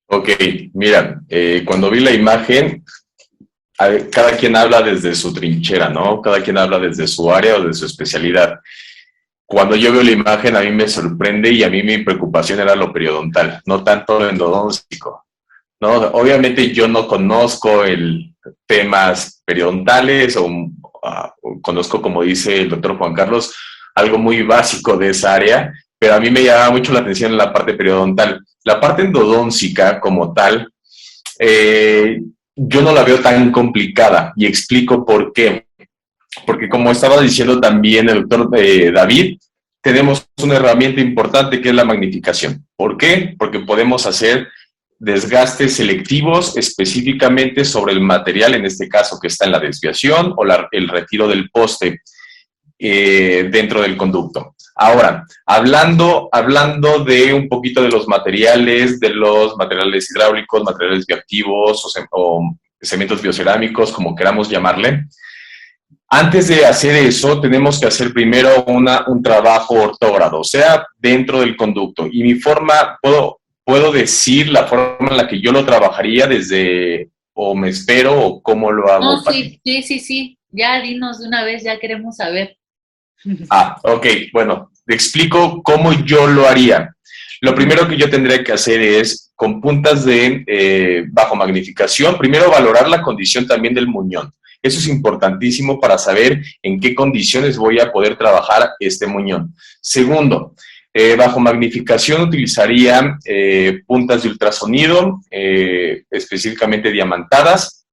Ok, mira, cuando vi la imagen, cada quien habla desde su trinchera, ¿no? Cada quien habla desde su área o de su especialidad. Cuando yo veo la imagen, a mí me sorprende y a mí mi preocupación era lo periodontal, no tanto lo endodóntico, ¿no? Obviamente yo no conozco temas periodontales o conozco, como dice el doctor Juan Carlos, algo muy básico de esa área, pero a mí me llama mucho la atención la parte periodontal. La parte endodóntica como tal, yo no la veo tan complicada y explico por qué. Porque como estaba diciendo también el doctor David, tenemos una herramienta importante que es la magnificación. ¿Por qué? Porque podemos hacer desgastes selectivos específicamente sobre el material, en este caso que está en la desviación o el retiro del poste dentro del conducto. Ahora, hablando de un poquito de los materiales hidráulicos, materiales bioactivos o cementos biocerámicos, como queramos llamarle, antes de hacer eso, tenemos que hacer primero un trabajo ortógrado, o sea, dentro del conducto. Y mi forma, puedo decir la forma en la que yo lo trabajaría o me espero, o cómo lo hago. No, sí. Ya dinos de una vez, ya queremos saber. Ok, bueno, te explico cómo yo lo haría. Lo primero que yo tendría que hacer es, con puntas de bajo magnificación, primero valorar la condición también del muñón. Eso es importantísimo para saber en qué condiciones voy a poder trabajar este muñón. Segundo, bajo magnificación utilizaría puntas de ultrasonido, específicamente diamantadas,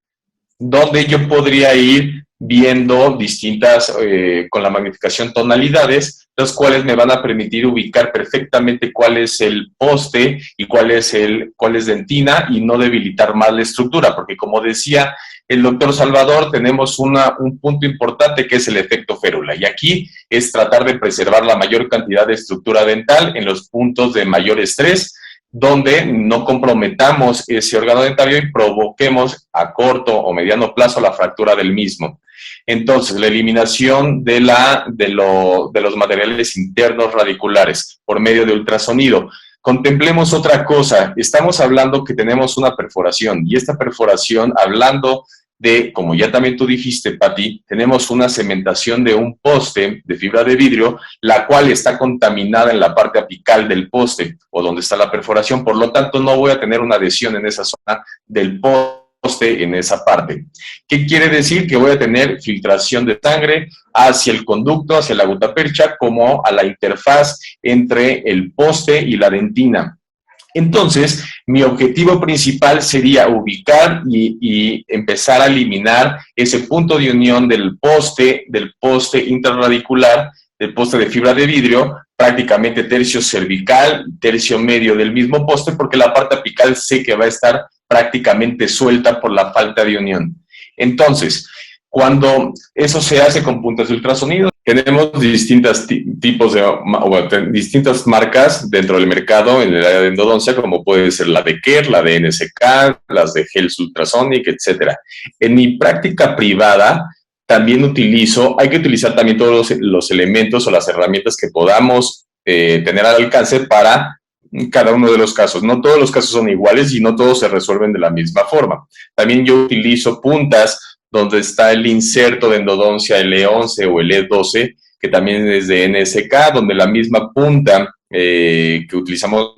donde yo podría ir viendo distintas, con la magnificación, tonalidades, los cuales me van a permitir ubicar perfectamente cuál es el poste y cuál es dentina y no debilitar más la estructura, porque como decía el doctor Salvador, tenemos un punto importante que es el efecto férula, y aquí es tratar de preservar la mayor cantidad de estructura dental en los puntos de mayor estrés, donde no comprometamos ese órgano dentario y provoquemos a corto o mediano plazo la fractura del mismo. Entonces, la eliminación de los materiales internos radiculares por medio de ultrasonido. Contemplemos otra cosa, estamos hablando que tenemos una perforación, y esta perforación, hablando de, como ya también tú dijiste, Pati, tenemos una cementación de un poste de fibra de vidrio, la cual está contaminada en la parte apical del poste, o donde está la perforación, por lo tanto no voy a tener una adhesión en esa zona del poste, en esa parte. ¿Qué quiere decir? Que voy a tener filtración de sangre hacia el conducto, hacia la gutapercha, como a la interfaz entre el poste y la dentina. Entonces, mi objetivo principal sería ubicar y empezar a eliminar ese punto de unión del poste intrarradicular, del poste de fibra de vidrio, prácticamente tercio cervical, tercio medio del mismo poste, porque la parte apical sé que va a estar prácticamente suelta por la falta de unión. Entonces, cuando eso se hace con puntas de ultrasonido, tenemos distintas distintas marcas dentro del mercado en el área de endodoncia, como puede ser la de Kerr, la de NSK, las de Health Ultrasonic, etc. En mi práctica privada también hay que utilizar también todos los elementos o las herramientas que podamos tener al alcance para cada uno de los casos. No todos los casos son iguales y no todos se resuelven de la misma forma. También yo utilizo puntas donde está el inserto de endodoncia L11 o L12, que también es de NSK, donde la misma punta que utilizamos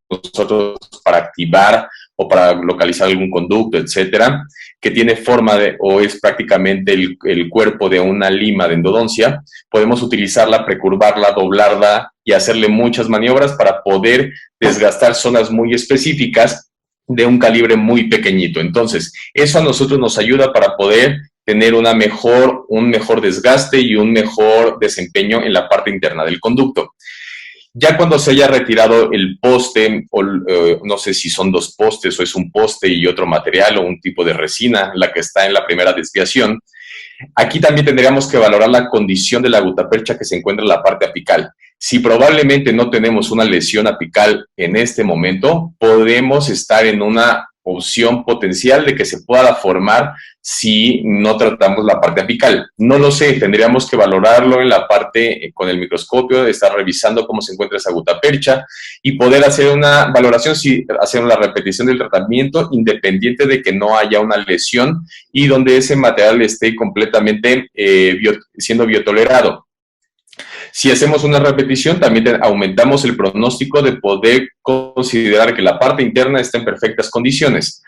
nosotros para activar o para localizar algún conducto, etcétera, que tiene forma de, o es prácticamente el cuerpo de una lima de endodoncia. Podemos utilizarla, precurvarla, doblarla y hacerle muchas maniobras para poder desgastar zonas muy específicas de un calibre muy pequeñito. Entonces, eso a nosotros nos ayuda para poder tener un mejor desgaste y un mejor desempeño en la parte interna del conducto. Ya cuando se haya retirado el poste, o no sé si son 2 postes o es un poste y otro material o un tipo de resina, la que está en la primera desviación, aquí también tendríamos que valorar la condición de la gutapercha que se encuentra en la parte apical. Si probablemente no tenemos una lesión apical en este momento, podemos estar en una opción potencial de que se pueda formar si no tratamos la parte apical. No lo sé, tendríamos que valorarlo en la parte con el microscopio, estar revisando cómo se encuentra esa gutapercha y poder hacer una valoración, si hacer una repetición del tratamiento independiente de que no haya una lesión y donde ese material esté completamente siendo biotolerado. Si hacemos una repetición, también aumentamos el pronóstico de poder considerar que la parte interna está en perfectas condiciones.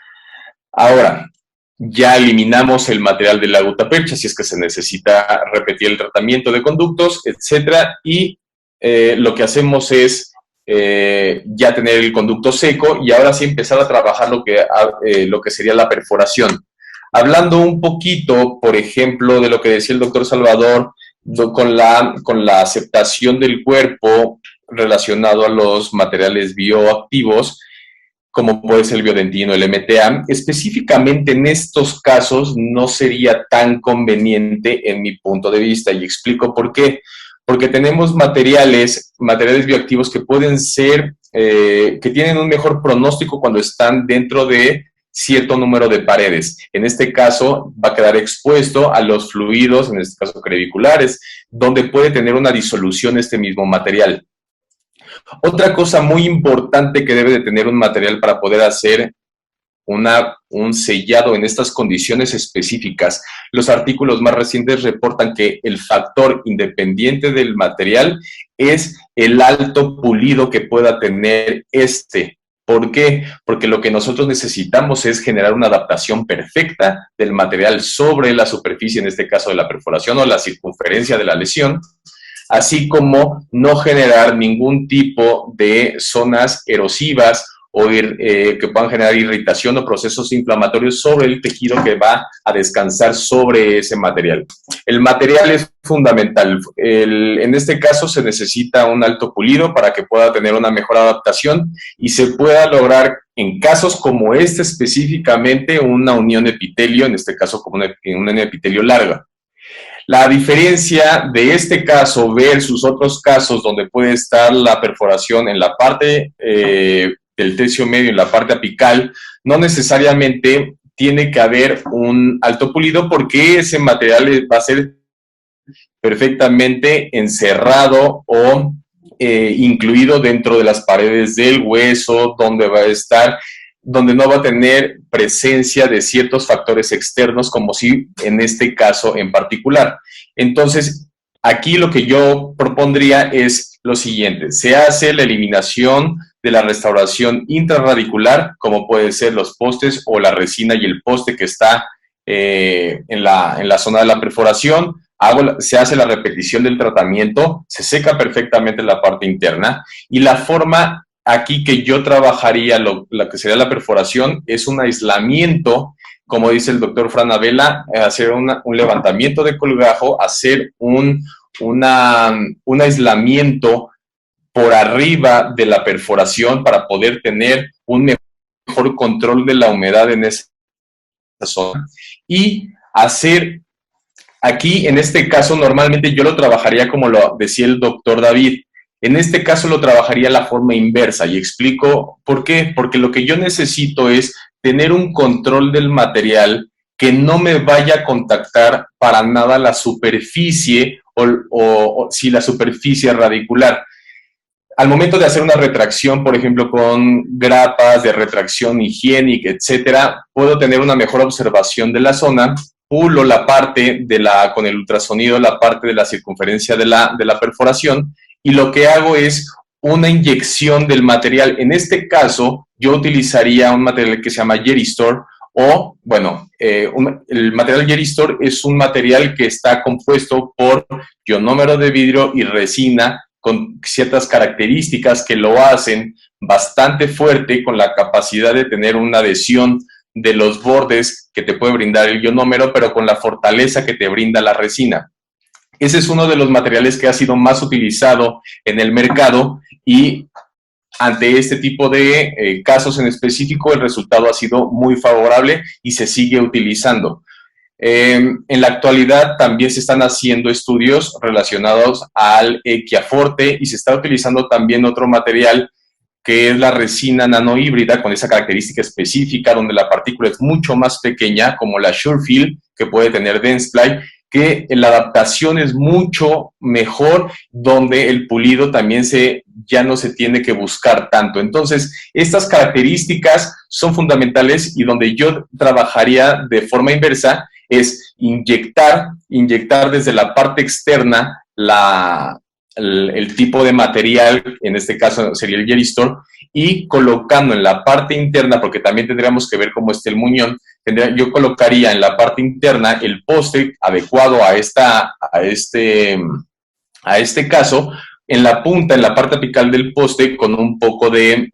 Ahora, ya eliminamos el material de la gutapercha, si es que se necesita repetir el tratamiento de conductos, etcétera, y lo que hacemos es ya tener el conducto seco y ahora sí empezar a trabajar lo que sería la perforación. Hablando un poquito, por ejemplo, de lo que decía el doctor Salvador, con la aceptación del cuerpo relacionado a los materiales bioactivos, como puede ser el biodentino, el MTA, específicamente en estos casos no sería tan conveniente en mi punto de vista, y explico por qué. Porque tenemos materiales bioactivos que pueden ser, que tienen un mejor pronóstico cuando están dentro de cierto número de paredes. En este caso, va a quedar expuesto a los fluidos, en este caso creviculares, donde puede tener una disolución este mismo material. Otra cosa muy importante que debe de tener un material para poder hacer un sellado en estas condiciones específicas, los artículos más recientes reportan que el factor independiente del material es el alto pulido que pueda tener este. ¿Por qué? Porque lo que nosotros necesitamos es generar una adaptación perfecta del material sobre la superficie, en este caso de la perforación o la circunferencia de la lesión, así como no generar ningún tipo de zonas erosivas o que puedan generar irritación o procesos inflamatorios sobre el tejido que va a descansar sobre ese material. El material es fundamental. En este caso se necesita un alto pulido para que pueda tener una mejor adaptación y se pueda lograr, en casos como este específicamente, una unión epitelio, en este caso como un epitelio larga. La diferencia de este caso versus otros casos donde puede estar la perforación en la parte del tercio medio, en la parte apical, no necesariamente tiene que haber un alto pulido porque ese material va a ser perfectamente encerrado o incluido dentro de las paredes del hueso, donde va a estar, donde no va a tener presencia de ciertos factores externos, como si en este caso en particular. Entonces, aquí lo que yo propondría es lo siguiente: se hace la eliminación de la restauración intraradicular, como pueden ser los postes o la resina y el poste que está en la zona de la perforación. Se hace la repetición del tratamiento, se seca perfectamente la parte interna y la forma aquí que yo trabajaría la que sería la perforación es un aislamiento, como dice el doctor Fran Abela, hacer un levantamiento de colgajo, hacer un aislamiento por arriba de la perforación para poder tener un mejor control de la humedad en esa zona y hacer aquí, en este caso, normalmente yo lo trabajaría como lo decía el doctor David. En este caso lo trabajaría la forma inversa y explico por qué. Porque lo que yo necesito es tener un control del material que no me vaya a contactar para nada la superficie o si la superficie radicular. Al momento de hacer una retracción, por ejemplo, con grapas de retracción higiénica, etcétera, puedo tener una mejor observación de la zona. Pulo la parte con el ultrasonido, la parte de la circunferencia de la perforación, y lo que hago es una inyección del material. En este caso, yo utilizaría un material que se llama Geristor, o, bueno, el material Geristor es un material que está compuesto por ionómero de vidrio y resina con ciertas características que lo hacen bastante fuerte, con la capacidad de tener una adhesión de los bordes que te puede brindar el ionómero, pero con la fortaleza que te brinda la resina. Ese es uno de los materiales que ha sido más utilizado en el mercado y ante este tipo de casos en específico, el resultado ha sido muy favorable y se sigue utilizando. En la actualidad también se están haciendo estudios relacionados al Equiaforte y se está utilizando también otro material que es la resina nanohíbrida con esa característica específica donde la partícula es mucho más pequeña, como la Surefil, que puede tener Dentsply, que la adaptación es mucho mejor, donde el pulido también ya no se tiene que buscar tanto. Entonces, estas características son fundamentales y donde yo trabajaría de forma inversa es inyectar desde la parte externa el tipo de material, en este caso sería el Geristor, y colocando en la parte interna, porque también tendríamos que ver cómo está el muñón, yo colocaría en la parte interna el poste adecuado a este caso, en la punta, en la parte apical del poste, con un poco de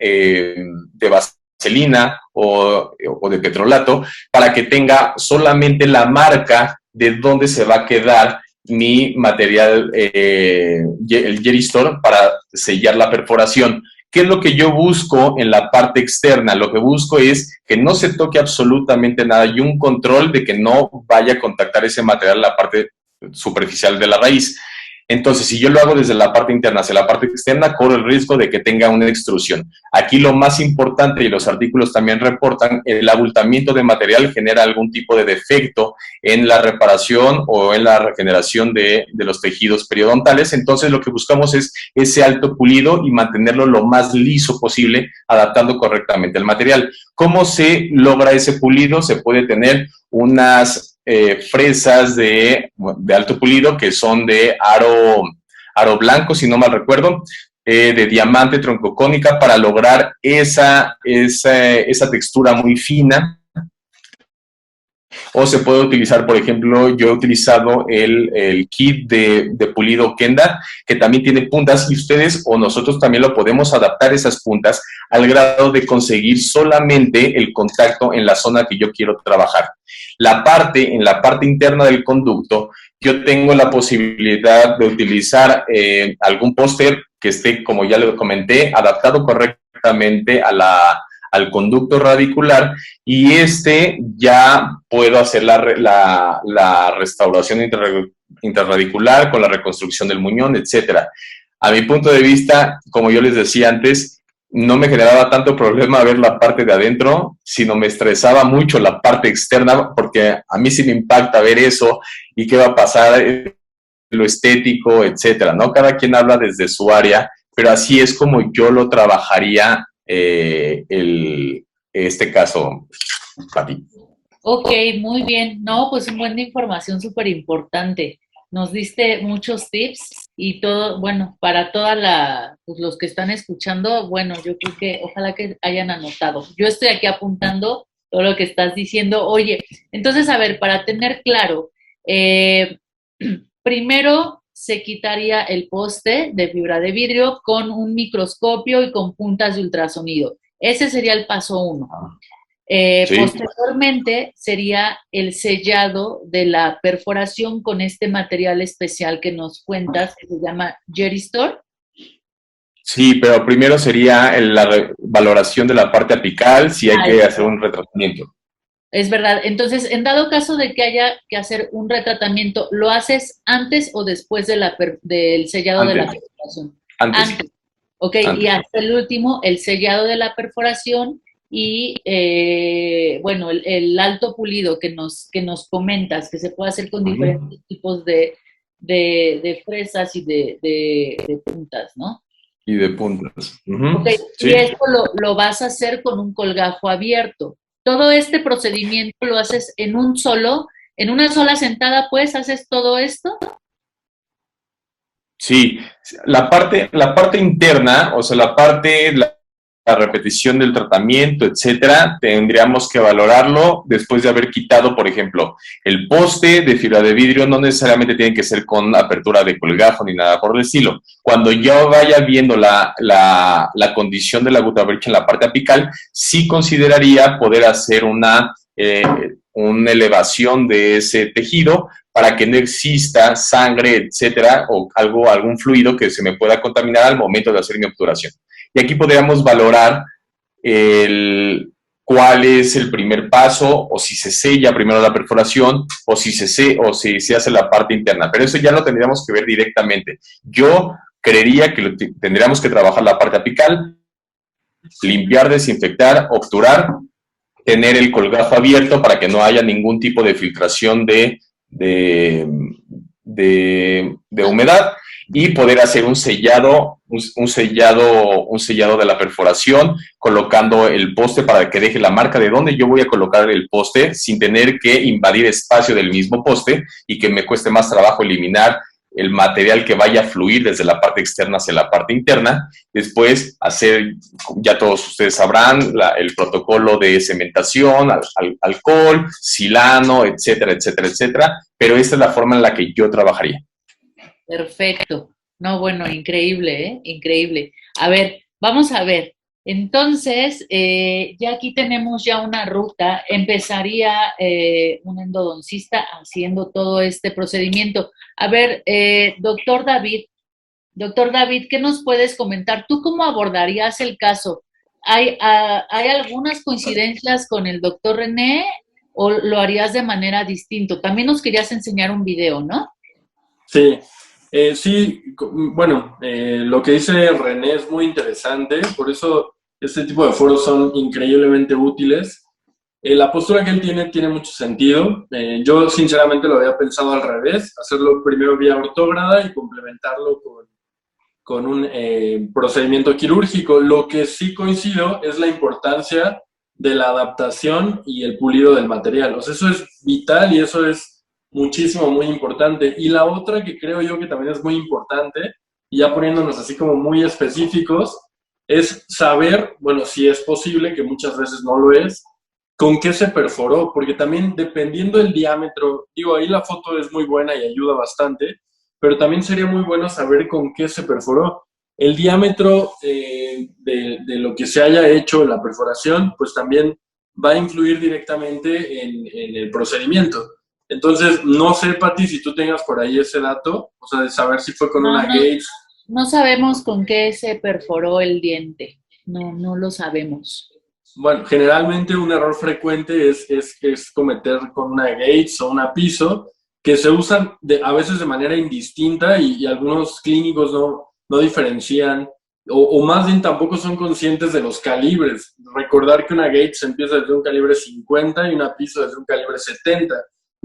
vaselina o de petrolato, para que tenga solamente la marca de dónde se va a quedar mi material, el Geristor, para sellar la perforación. ¿Qué es lo que yo busco en la parte externa? Lo que busco es que no se toque absolutamente nada y un control de que no vaya a contactar ese material en la parte superficial de la raíz. Entonces, si yo lo hago desde la parte interna hacia la parte externa, corro el riesgo de que tenga una extrusión. Aquí lo más importante, y los artículos también reportan, el abultamiento de material genera algún tipo de defecto en la reparación o en la regeneración de los tejidos periodontales. Entonces, lo que buscamos es ese alto pulido y mantenerlo lo más liso posible, adaptando correctamente el material. ¿Cómo se logra ese pulido? Se puede tener unas fresas de alto pulido que son de aro blanco, si no mal recuerdo, de diamante troncocónica, para lograr esa textura muy fina. O se puede utilizar, por ejemplo, yo he utilizado el kit de pulido Kenda, que también tiene puntas, y ustedes o nosotros también lo podemos adaptar esas puntas al grado de conseguir solamente el contacto en la zona que yo quiero trabajar. En la parte interna del conducto, yo tengo la posibilidad de utilizar algún póster que esté, como ya le comenté, adaptado correctamente al conducto radicular, y ya puedo hacer la restauración interradicular con la reconstrucción del muñón, etcétera. A mi punto de vista, como yo les decía antes, no me generaba tanto problema ver la parte de adentro, sino me estresaba mucho la parte externa, porque a mí sí me impacta ver eso y qué va a pasar, lo estético, etcétera, ¿no? Cada quien habla desde su área, pero así es como yo lo trabajaría este caso, Pati. Ok, muy bien. No, pues un buen de información súper importante. Nos diste muchos tips y todo, bueno, para pues los que están escuchando, bueno, yo creo que ojalá que hayan anotado. Yo estoy aquí apuntando todo lo que estás diciendo. Oye, entonces, a ver, para tener claro, primero se quitaría el poste de fibra de vidrio con un microscopio y con puntas de ultrasonido. Ese sería el paso 1. Sí. Posteriormente sería el sellado de la perforación con este material especial que nos cuentas, que se llama Geristor. Sí, pero primero sería la valoración de la parte apical, si hay que hacer un retratamiento. Es verdad. Entonces, en dado caso de que haya que hacer un retratamiento, ¿lo haces antes o después del sellado antes de la perforación? Antes. Ok, antes. Y hasta el último, el sellado de la perforación y, bueno, el alto pulido que nos comentas, que se puede hacer con diferentes tipos de fresas y de puntas, ¿no? Y de puntas. Okay. Sí. Y esto lo vas a hacer con un colgajo abierto. Todo este procedimiento lo haces en una sola sentada, pues, ¿haces todo esto? Sí, la parte interna, o sea, la la repetición del tratamiento, etcétera, tendríamos que valorarlo después de haber quitado, por ejemplo, el poste de fibra de vidrio. No necesariamente tiene que ser con apertura de colgajo ni nada por el estilo. Cuando yo vaya viendo la condición de la gutapercha en la parte apical, sí consideraría poder hacer una elevación de ese tejido para que no exista sangre, etcétera, o algún fluido que se me pueda contaminar al momento de hacer mi obturación. Y aquí podríamos valorar cuál es el primer paso, o si se sella primero la perforación, o si se hace la parte interna. Pero eso ya lo tendríamos que ver directamente. Yo creería que tendríamos que trabajar la parte apical, limpiar, desinfectar, obturar, tener el colgajo abierto para que no haya ningún tipo de filtración de humedad, y poder hacer un sellado de la perforación, colocando el poste para que deje la marca de dónde yo voy a colocar el poste, sin tener que invadir espacio del mismo poste y que me cueste más trabajo eliminar el material que vaya a fluir desde la parte externa hacia la parte interna. Después hacer, ya todos ustedes sabrán, el protocolo de cementación, alcohol, silano, etcétera, etcétera, etcétera, pero esta es la forma en la que yo trabajaría. Perfecto. No, bueno, increíble, ¿eh? Increíble. A ver, vamos a ver. Entonces, ya aquí tenemos ya una ruta. Empezaría un endodoncista haciendo todo este procedimiento. A ver, doctor David, ¿qué nos puedes comentar? ¿Tú cómo abordarías el caso? ¿Hay algunas coincidencias con el doctor René o lo harías de manera distinta? También nos querías enseñar un video, ¿no? Sí. Sí, bueno, lo que dice René es muy interesante, por eso este tipo de foros son increíblemente útiles. La postura que él tiene mucho sentido. Yo sinceramente lo había pensado al revés, hacerlo primero vía ortógrada y complementarlo con un procedimiento quirúrgico. Lo que sí coincido es la importancia de la adaptación y el pulido del material. O sea, eso es vital y eso es muchísimo, muy importante. Y la otra que creo yo que también es muy importante, y ya poniéndonos así como muy específicos, es saber, bueno, si es posible, que muchas veces no lo es, con qué se perforó, porque también dependiendo del diámetro, digo, ahí la foto es muy buena y ayuda bastante, pero también sería muy bueno saber con qué se perforó. El diámetro de lo que se haya hecho en la perforación, pues también va a influir directamente en el procedimiento. Entonces, no sé, Pati, si tú tengas por ahí ese dato, o sea, de saber si fue con una Gates. No sabemos con qué se perforó el diente, no lo sabemos. Bueno, generalmente un error frecuente es cometer con una Gates o una Piso, que se usan a veces de manera indistinta y algunos clínicos no diferencian, o más bien tampoco son conscientes de los calibres. Recordar que una Gates empieza desde un calibre 50 y una Piso desde un calibre 70.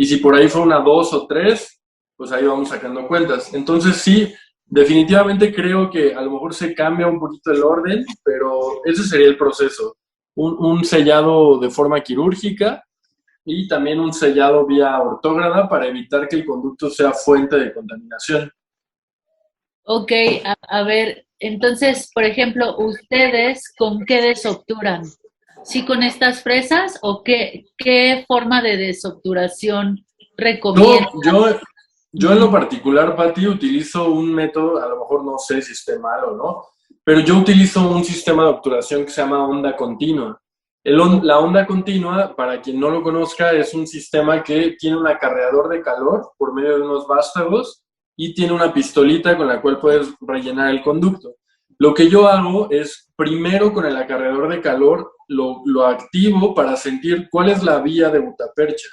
Y si por ahí fue una 2 o 3, pues ahí vamos sacando cuentas. Entonces sí, definitivamente creo que a lo mejor se cambia un poquito el orden, pero ese sería el proceso. Un sellado de forma quirúrgica y también un sellado vía ortógrada para evitar que el conducto sea fuente de contaminación. Ok, a ver, entonces, por ejemplo, ¿ustedes con qué desobturan? ¿Sí con estas fresas o qué forma de desobturación recomiendan? Yo en lo particular, Pati, utilizo un método, a lo mejor no sé si esté mal o no, pero yo utilizo un sistema de obturación que se llama onda continua. La onda continua, para quien no lo conozca, es un sistema que tiene un acarreador de calor por medio de unos vástagos y tiene una pistolita con la cual puedes rellenar el conducto. Lo que yo hago es, primero con el acarreador de calor, lo activo para sentir cuál es la vía de gutapercha.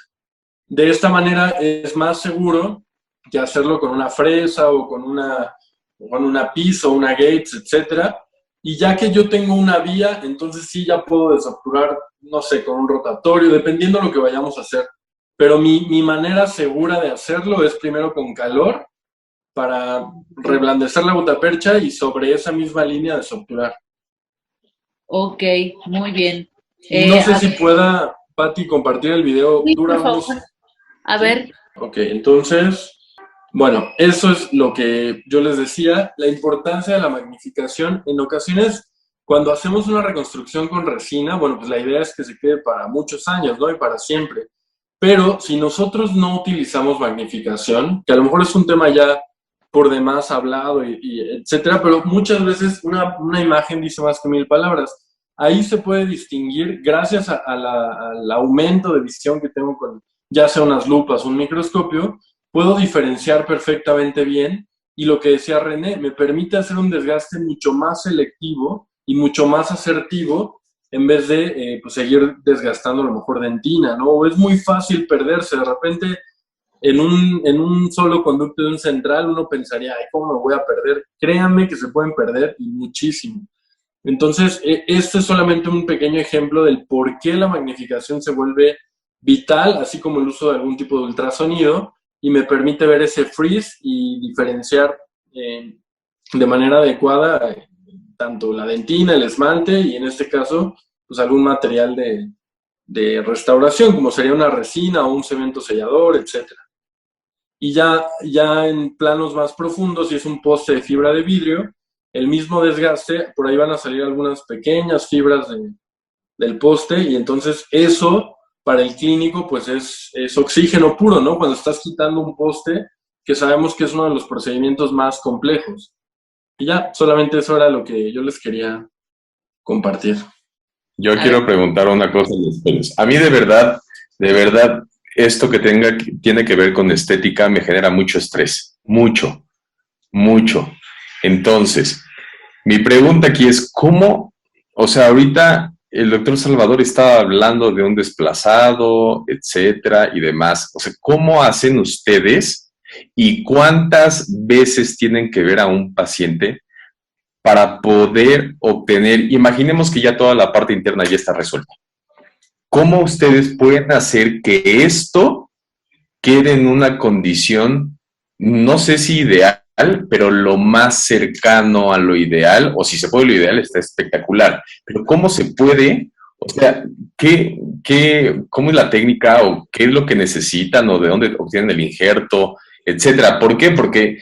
De esta manera es más seguro que hacerlo con una fresa o con una Piso, una Gates, etcétera. Y ya que yo tengo una vía, entonces sí ya puedo desobturar, no sé, con un rotatorio, dependiendo de lo que vayamos a hacer. Pero mi manera segura de hacerlo es primero con calor para reblandecer la gutapercha y sobre esa misma línea desobturar. Ok, muy bien. No sé si pueda, Pati, compartir el video. Sí, Dura por favor. unos... A ver. Ok, entonces... Bueno, eso es lo que yo les decía, la importancia de la magnificación. En ocasiones Cuando hacemos una reconstrucción con resina, bueno, pues la idea es que se quede para muchos años, ¿no? Y para siempre. Pero si nosotros no utilizamos magnificación, que a lo mejor es un tema ya por demás hablado y etcétera, pero muchas veces una imagen dice más que 1000 palabras. Ahí se puede distinguir, gracias al aumento de visión que tengo con ya sea unas lupas o un microscopio, puedo diferenciar perfectamente bien, y lo que decía René, me permite hacer un desgaste mucho más selectivo y mucho más asertivo, en vez de pues seguir desgastando a lo mejor dentina, ¿no? O es muy fácil perderse, de repente en un solo conducto de un central uno pensaría, ay, ¿cómo me voy a perder? Créanme que se pueden perder y muchísimo. Entonces, este es solamente un pequeño ejemplo del por qué la magnificación se vuelve vital, así como el uso de algún tipo de ultrasonido, y me permite ver ese freeze y diferenciar de manera adecuada tanto la dentina, el esmalte y en este caso, pues algún material de restauración, como sería una resina o un cemento sellador, etcétera. Y ya en planos más profundos, si es un poste de fibra de vidrio, el mismo desgaste, por ahí van a salir algunas pequeñas fibras del poste, y entonces eso para el clínico pues es oxígeno puro, ¿no? Cuando estás quitando un poste, que sabemos que es uno de los procedimientos más complejos. Y ya, solamente eso era lo que yo les quería compartir. Yo quiero preguntar una cosa a los pelos. A mí de verdad, esto que tiene que ver con estética me genera mucho estrés, mucho, mucho. Entonces, mi pregunta aquí es, ¿cómo? O sea, ahorita el doctor Salvador estaba hablando de un desplazado, etcétera, y demás. O sea, ¿cómo hacen ustedes y cuántas veces tienen que ver a un paciente para poder obtener, imaginemos que ya toda la parte interna ya está resuelta? ¿Cómo ustedes pueden hacer que esto quede en una condición, no sé si ideal, pero lo más cercano a lo ideal, o si se puede lo ideal, está espectacular, pero ¿cómo se puede? O sea, ¿cómo es la técnica o qué es lo que necesitan o de dónde obtienen el injerto, etcétera? ¿Por qué? Porque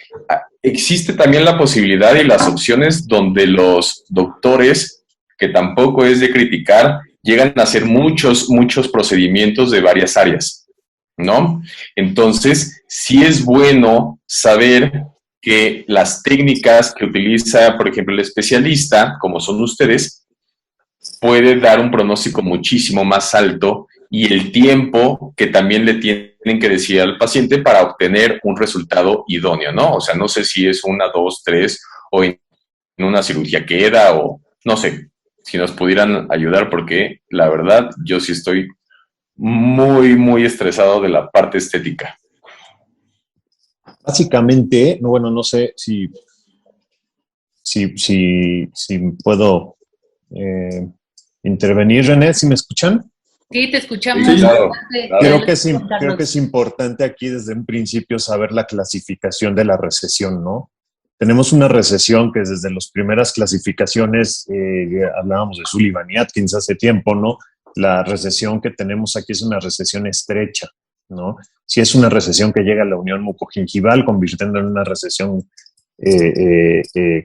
existe también la posibilidad y las opciones donde los doctores, que tampoco es de criticar, llegan a hacer muchos procedimientos de varias áreas, ¿no? Entonces, sí es bueno saber que las técnicas que utiliza, por ejemplo, el especialista, como son ustedes, puede dar un pronóstico muchísimo más alto, y el tiempo que también le tienen que decir al paciente para obtener un resultado idóneo, ¿no? O sea, no sé si es 1, 2, 3 o en una cirugía queda, o no sé, si nos pudieran ayudar, porque la verdad yo sí estoy muy estresado de la parte estética. Básicamente, bueno, no sé si puedo intervenir, René, ¿sí me escuchan? Sí, te escuchamos. Sí, claro. Creo que es importante aquí desde un principio saber la clasificación de la recesión, ¿no? Tenemos una recesión que desde las primeras clasificaciones, hablábamos de Sullivan y Atkins hace tiempo, ¿no? La recesión que tenemos aquí es una recesión estrecha, ¿no? Si es una recesión que llega a la unión mucogingival, convirtiendo en una recesión,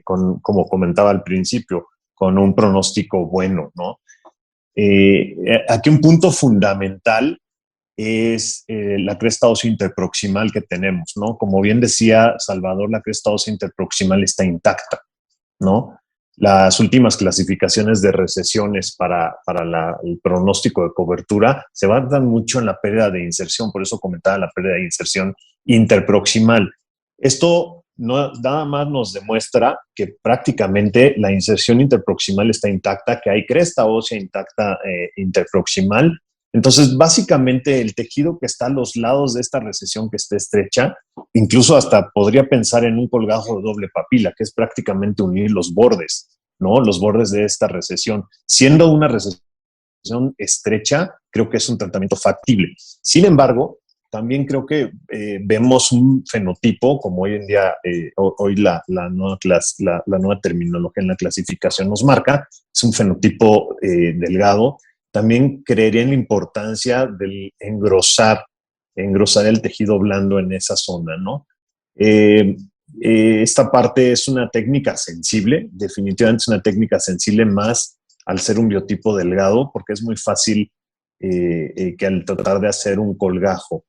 como comentaba al principio, con un pronóstico bueno, ¿no? Aquí un punto fundamental es la cresta ósea interproximal que tenemos, ¿no? Como bien decía Salvador, la cresta ósea interproximal está intacta, ¿no? Las últimas clasificaciones de recesiones para el pronóstico de cobertura se basan mucho en la pérdida de inserción, por eso comentaba la pérdida de inserción interproximal. Esto nada más nos demuestra que prácticamente la inserción interproximal está intacta, que hay cresta ósea intacta interproximal. Entonces, básicamente, el tejido que está a los lados de esta recesión que esté estrecha, incluso hasta podría pensar en un colgajo de doble papila, que es prácticamente unir los bordes, ¿no? Los bordes de esta recesión. Siendo una recesión estrecha, creo que es un tratamiento factible. Sin embargo, también creo que vemos un fenotipo, como hoy en día, hoy la nueva terminología en la clasificación nos marca, es un fenotipo delgado. También creería en la importancia del engrosar el tejido blando en esa zona, ¿no? Esta parte es una técnica sensible, definitivamente es una técnica sensible más al ser un biotipo delgado, porque es muy fácil que al tratar de hacer un colgajo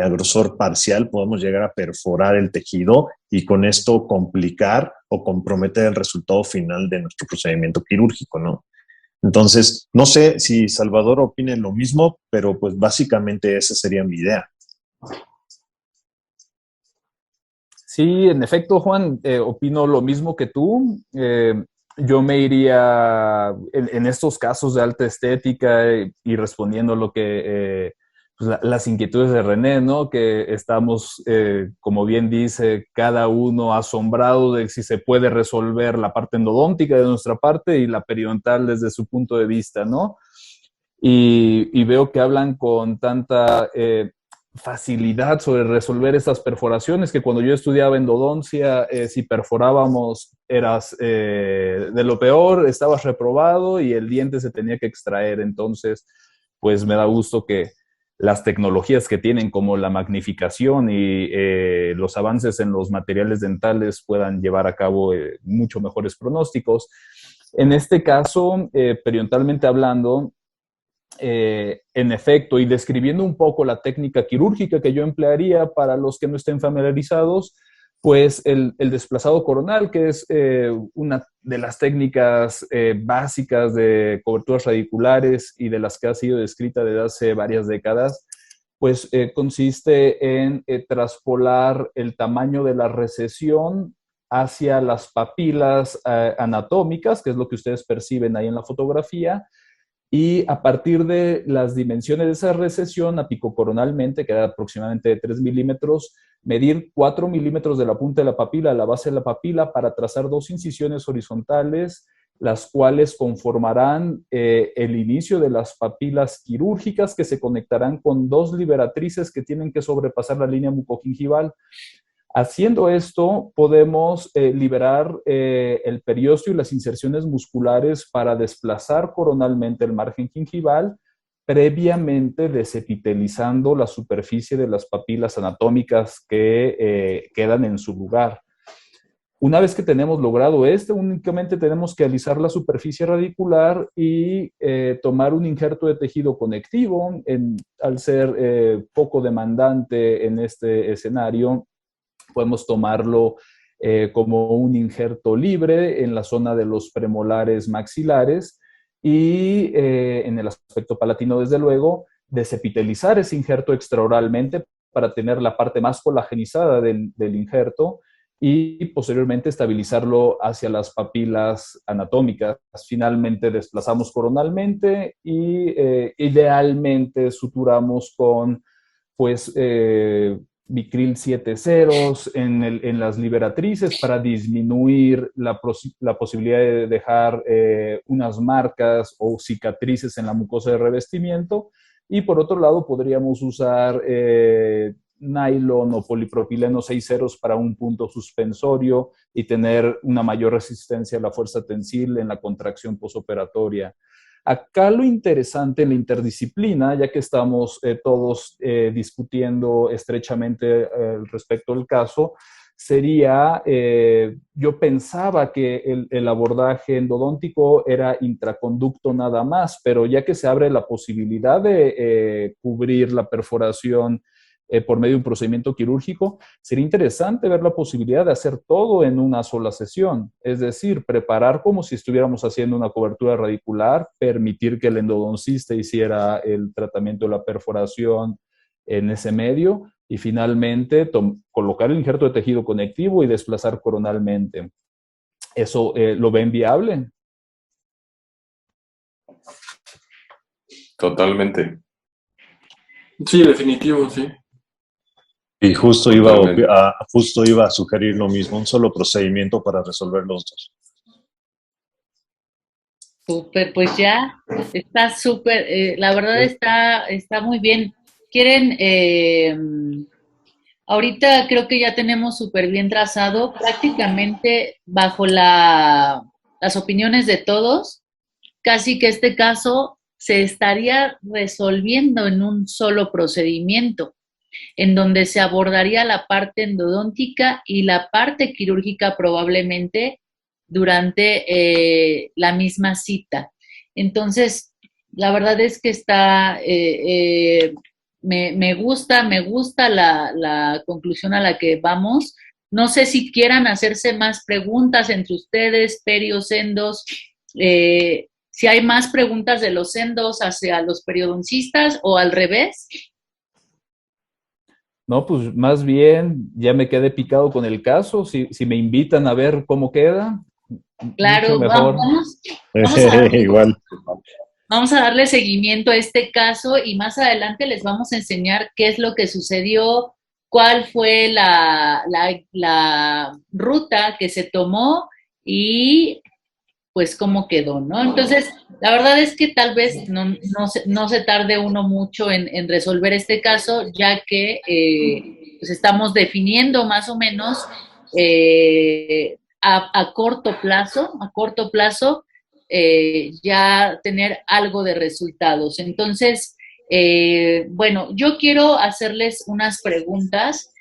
a grosor parcial podemos llegar a perforar el tejido y con esto complicar o comprometer el resultado final de nuestro procedimiento quirúrgico, ¿no? Entonces, no sé si Salvador opine lo mismo, pero pues básicamente esa sería mi idea. Sí, en efecto, Juan, opino lo mismo que tú. Yo me iría en estos casos de alta estética y respondiendo a lo que pues las inquietudes de René, ¿no? Que estamos, como bien dice, cada uno asombrado de si se puede resolver la parte endodóntica de nuestra parte y la periodontal desde su punto de vista, ¿no? Y veo que hablan con tanta facilidad sobre resolver estas perforaciones, que cuando yo estudiaba endodoncia, si perforábamos eras de lo peor, estabas reprobado y el diente se tenía que extraer. Entonces, pues me da gusto que las tecnologías que tienen como la magnificación y los avances en los materiales dentales puedan llevar a cabo mucho mejores pronósticos. En este caso, periodontalmente hablando, en efecto, y describiendo un poco la técnica quirúrgica que yo emplearía para los que no estén familiarizados, pues el desplazado coronal, que es una de las técnicas básicas de coberturas radiculares y de las que ha sido descrita desde hace varias décadas, pues consiste en traspolar el tamaño de la recesión hacia las papilas anatómicas, que es lo que ustedes perciben ahí en la fotografía, y a partir de las dimensiones de esa recesión apicocoronalmente, que era aproximadamente de 3 milímetros, medir 4 milímetros de la punta de la papila a la base de la papila para trazar dos incisiones horizontales, las cuales conformarán el inicio de las papilas quirúrgicas que se conectarán con dos liberatrices que tienen que sobrepasar la línea mucogingival. Haciendo esto, podemos liberar el periósteo y las inserciones musculares para desplazar coronalmente el margen gingival, previamente desepitelizando la superficie de las papilas anatómicas que quedan en su lugar. Una vez que tenemos logrado esto, únicamente tenemos que alisar la superficie radicular y tomar un injerto de tejido conectivo. Al ser poco demandante en este escenario, podemos tomarlo como un injerto libre en la zona de los premolares maxilares y en el aspecto palatino, desde luego, desepitelizar ese injerto extraoralmente para tener la parte más colagenizada del injerto y posteriormente estabilizarlo hacia las papilas anatómicas. Finalmente desplazamos coronalmente y idealmente suturamos con pues Vicryl 7 ceros en las liberatrices para disminuir la posibilidad de dejar unas marcas o cicatrices en la mucosa de revestimiento. Y por otro lado, podríamos usar nylon o polipropileno 6 ceros para un punto suspensorio y tener una mayor resistencia a la fuerza tensil en la contracción posoperatoria. Acá lo interesante en la interdisciplina, ya que estamos todos discutiendo estrechamente respecto al caso, sería, yo pensaba que el abordaje endodóntico era intraconducto nada más, pero ya que se abre la posibilidad de cubrir la perforación por medio de un procedimiento quirúrgico, sería interesante ver la posibilidad de hacer todo en una sola sesión. Es decir, preparar como si estuviéramos haciendo una cobertura radicular, permitir que el endodoncista hiciera el tratamiento de la perforación en ese medio y finalmente colocar el injerto de tejido conectivo y desplazar coronalmente. ¿Eso lo ven viable? Totalmente. Sí, definitivo, sí. Y justo iba a sugerir lo mismo, un solo procedimiento para resolver los dos. Súper, pues ya está súper, la verdad está muy bien. ¿Quieren? Ahorita creo que ya tenemos súper bien trazado, prácticamente bajo las opiniones de todos, casi que este caso se estaría resolviendo en un solo procedimiento. en donde se abordaría la parte endodóntica y la parte quirúrgica probablemente durante la misma cita. Entonces, la verdad es que me gusta la conclusión a la que vamos. No sé si quieran hacerse más preguntas entre ustedes, perios, endos, si hay más preguntas de los endos hacia los periodoncistas o al revés. No, pues más bien ya me quedé picado con el caso. Si me invitan a ver cómo queda, Claro, mucho mejor. Igual. Vamos a darle seguimiento a este caso y más adelante les vamos a enseñar qué es lo que sucedió, cuál fue la ruta que se tomó y pues cómo quedó, ¿no? Entonces, la verdad es que tal vez no se tarde uno mucho en resolver este caso, ya que pues estamos definiendo más o menos a corto plazo, ya tener algo de resultados. Entonces, bueno, yo quiero hacerles unas preguntas.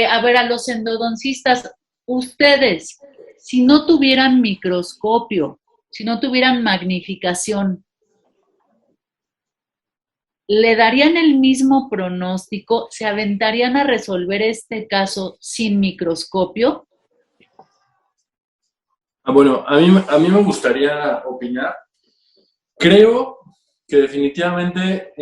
A ver, a los endodoncistas, ustedes, si no tuvieran microscopio, si no tuvieran magnificación, ¿le darían el mismo pronóstico? ¿Se aventarían a resolver este caso sin microscopio? Bueno, a mí me gustaría opinar. Creo que definitivamente,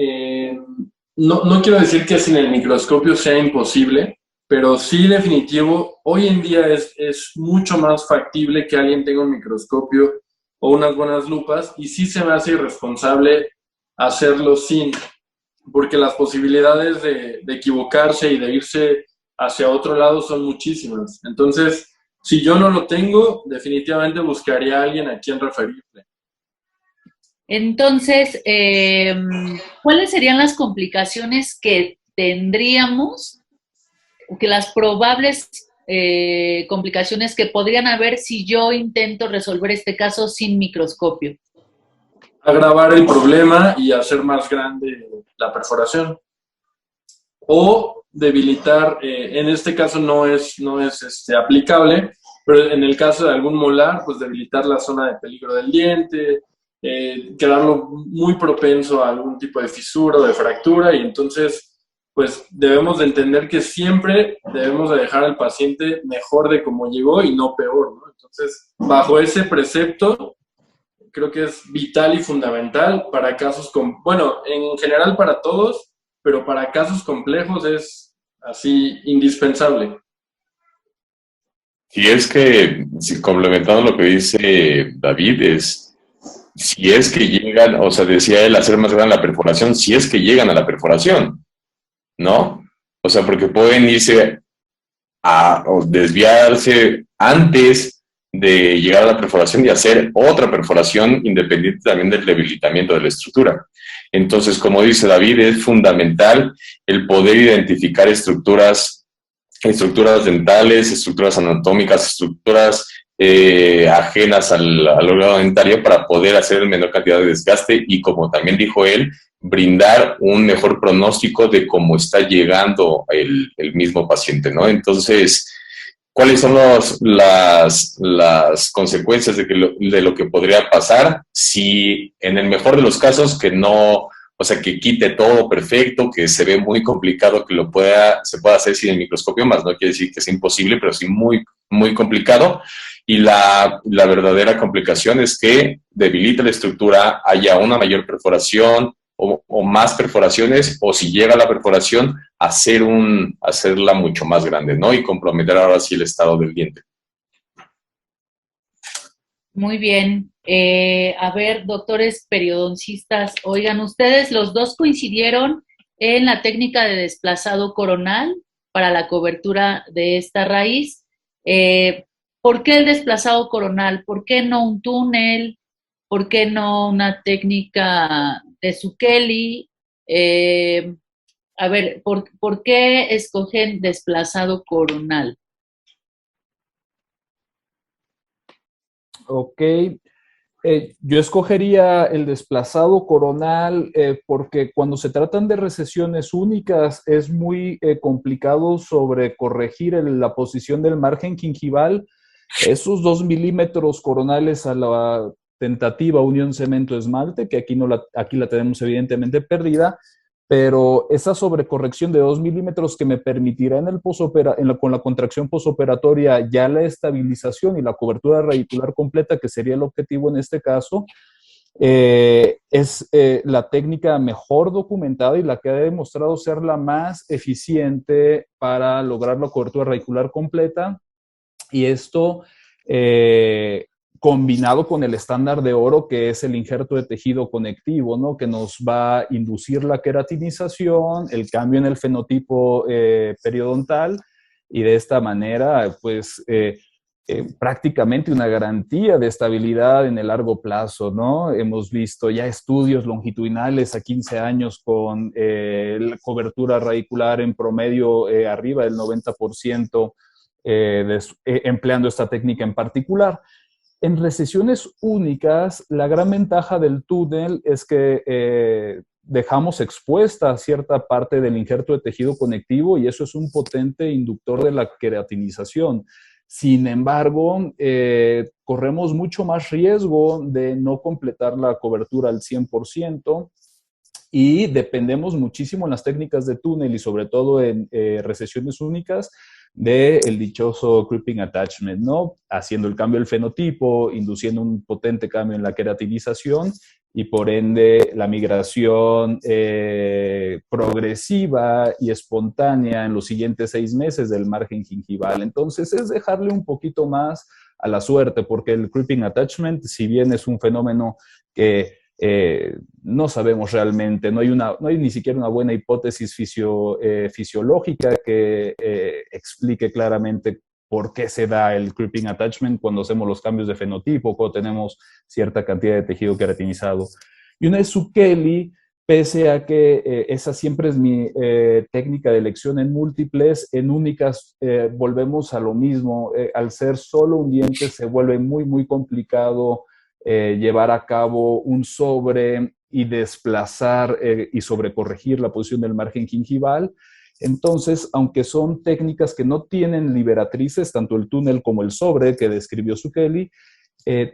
no quiero decir que sin el microscopio sea imposible, pero sí definitivo, hoy en día es mucho más factible que alguien tenga un microscopio o unas buenas lupas, y sí se me hace irresponsable hacerlo sin, porque las posibilidades de equivocarse y de irse hacia otro lado son muchísimas. Entonces, si yo no lo tengo, definitivamente buscaría a alguien a quien referirle. Entonces, ¿cuáles serían las complicaciones que tendríamos, o que las probables complicaciones que podrían haber si yo intento resolver este caso sin microscopio? Agravar el problema y hacer más grande la perforación. O debilitar, en este caso no es aplicable, pero en el caso de algún molar, pues debilitar la zona de peligro del diente, quedarlo muy propenso a algún tipo de fisura o de fractura, y entonces pues debemos de entender que siempre debemos de dejar al paciente mejor de como llegó y no peor, ¿no? Entonces, bajo ese precepto, creo que es vital y fundamental para casos, bueno, en general para todos, pero para casos complejos es así indispensable. Y es que, complementando lo que dice David, si es que llegan, o sea, decía él, hacer más grande la perforación, si es que llegan a la perforación, ¿no? O sea, porque pueden irse o desviarse antes de llegar a la perforación y hacer otra perforación independiente también del debilitamiento de la estructura. Entonces, como dice David, es fundamental el poder identificar estructuras dentales, estructuras anatómicas, estructuras ajenas al órgano dentario para poder hacer el menor cantidad de desgaste y, como también dijo él, brindar un mejor pronóstico de cómo está llegando el mismo paciente, ¿no? Entonces, ¿cuáles son las consecuencias de lo que podría pasar si, en el mejor de los casos, que no, o sea, que quite todo perfecto, que se ve muy complicado que se pueda hacer sin el microscopio, más no quiere decir que sea imposible, pero sí muy, muy complicado? Y la verdadera complicación es que debilita la estructura, haya una mayor perforación o más perforaciones, o si llega la perforación, hacerla mucho más grande, ¿no? Y comprometer ahora sí el estado del diente. Muy bien. A ver, doctores periodoncistas, oigan, ustedes los dos coincidieron en la técnica de desplazado coronal para la cobertura de esta raíz. ¿Por qué el desplazado coronal? ¿Por qué no un túnel? ¿Por qué no una técnica de Zucchelli? A ver, ¿por qué escogen desplazado coronal? Ok, Yo escogería el desplazado coronal porque cuando se tratan de recesiones únicas es muy complicado sobre corregir la posición del margen gingival. Esos 2 milímetros coronales a la tentativa unión cemento-esmalte, que aquí la tenemos evidentemente perdida, pero esa sobrecorrección de 2 milímetros que me permitirá con la contracción posoperatoria ya la estabilización y la cobertura radicular completa, que sería el objetivo en este caso, es la técnica mejor documentada y la que ha demostrado ser la más eficiente para lograr la cobertura radicular completa. Y esto combinado con el estándar de oro, que es el injerto de tejido conectivo, ¿no? Que nos va a inducir la queratinización, el cambio en el fenotipo periodontal, y de esta manera, pues, prácticamente una garantía de estabilidad en el largo plazo, ¿no? Hemos visto ya estudios longitudinales a 15 años con la cobertura radicular en promedio arriba del 90%, empleando esta técnica en particular. En recesiones únicas, la gran ventaja del túnel es que dejamos expuesta cierta parte del injerto de tejido conectivo y eso es un potente inductor de la queratinización. Sin embargo, corremos mucho más riesgo de no completar la cobertura al 100%. Y dependemos muchísimo en las técnicas de túnel y sobre todo en recesiones únicas del dichoso creeping attachment, ¿no? Haciendo el cambio del fenotipo, induciendo un potente cambio en la queratinización y por ende la migración progresiva y espontánea en los siguientes 6 meses del margen gingival. Entonces es dejarle un poquito más a la suerte, porque el creeping attachment, si bien es un fenómeno que no sabemos realmente, no hay ni siquiera una buena hipótesis fisiológica que explique claramente por qué se da el creeping attachment cuando hacemos los cambios de fenotipo, cuando tenemos cierta cantidad de tejido queratinizado. Y una es Zucchelli, pese a que esa siempre es mi técnica de elección en múltiples, en únicas volvemos a lo mismo. Al ser solo un diente se vuelve muy, muy complicado llevar a cabo un sobre y desplazar y sobrecorregir la posición del margen gingival. Entonces, aunque son técnicas que no tienen liberatrices, tanto el túnel como el sobre que describió Zucchelli,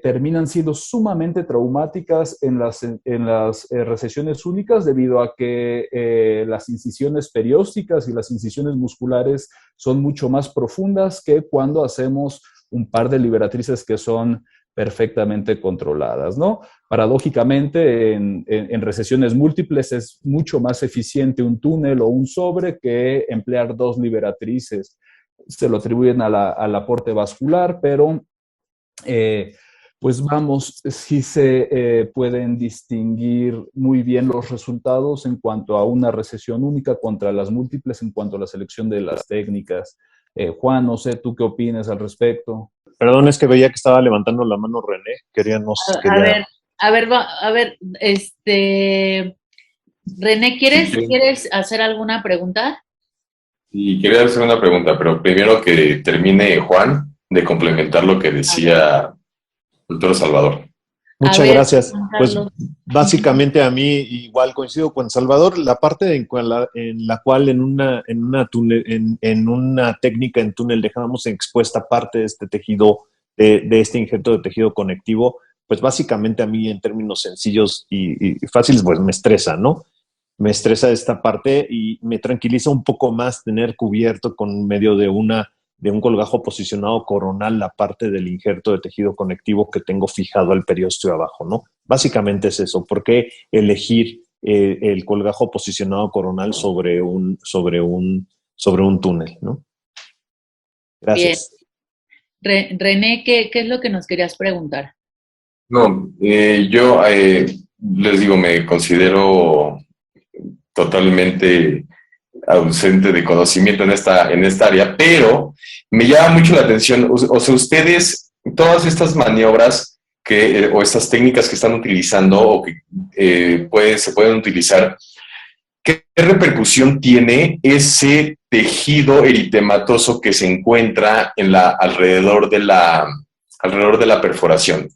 terminan siendo sumamente traumáticas en las recesiones únicas debido a que las incisiones periósticas y las incisiones musculares son mucho más profundas que cuando hacemos un par de liberatrices que son perfectamente controladas, ¿no? Paradójicamente, en recesiones múltiples es mucho más eficiente un túnel o un sobre que emplear 2 liberatrices. Se lo atribuyen al aporte vascular, pero pues vamos, sí se pueden distinguir muy bien los resultados en cuanto a una recesión única contra las múltiples en cuanto a la selección de las técnicas. Juan, no sé, ¿tú qué opinas al respecto? Perdón, es que veía que estaba levantando la mano René. A ver, René, ¿quieres hacer alguna pregunta? Y quería hacer una pregunta, pero primero que termine Juan de complementar lo que decía el doctor Salvador. Muchas gracias. Pues básicamente a mí igual coincido con Salvador, la parte en la cual en una técnica en túnel dejamos expuesta parte de este tejido, de este injerto de tejido conectivo, pues básicamente a mí en términos sencillos y fáciles, pues me estresa, ¿no? Me estresa esta parte y me tranquiliza un poco más tener cubierto con medio de un colgajo posicionado coronal la parte del injerto de tejido conectivo que tengo fijado al periósteo abajo, ¿no? Básicamente es eso. ¿Por qué elegir el colgajo posicionado coronal sobre un túnel, ¿no? Gracias. Bien. René, ¿qué es lo que nos querías preguntar? No, yo les digo, me considero totalmente ausente de conocimiento en esta área, pero me llama mucho la atención, o sea, ustedes, todas estas maniobras o estas técnicas que están utilizando o que se pueden utilizar, ¿qué repercusión tiene ese tejido eritematoso que se encuentra alrededor de la perforación?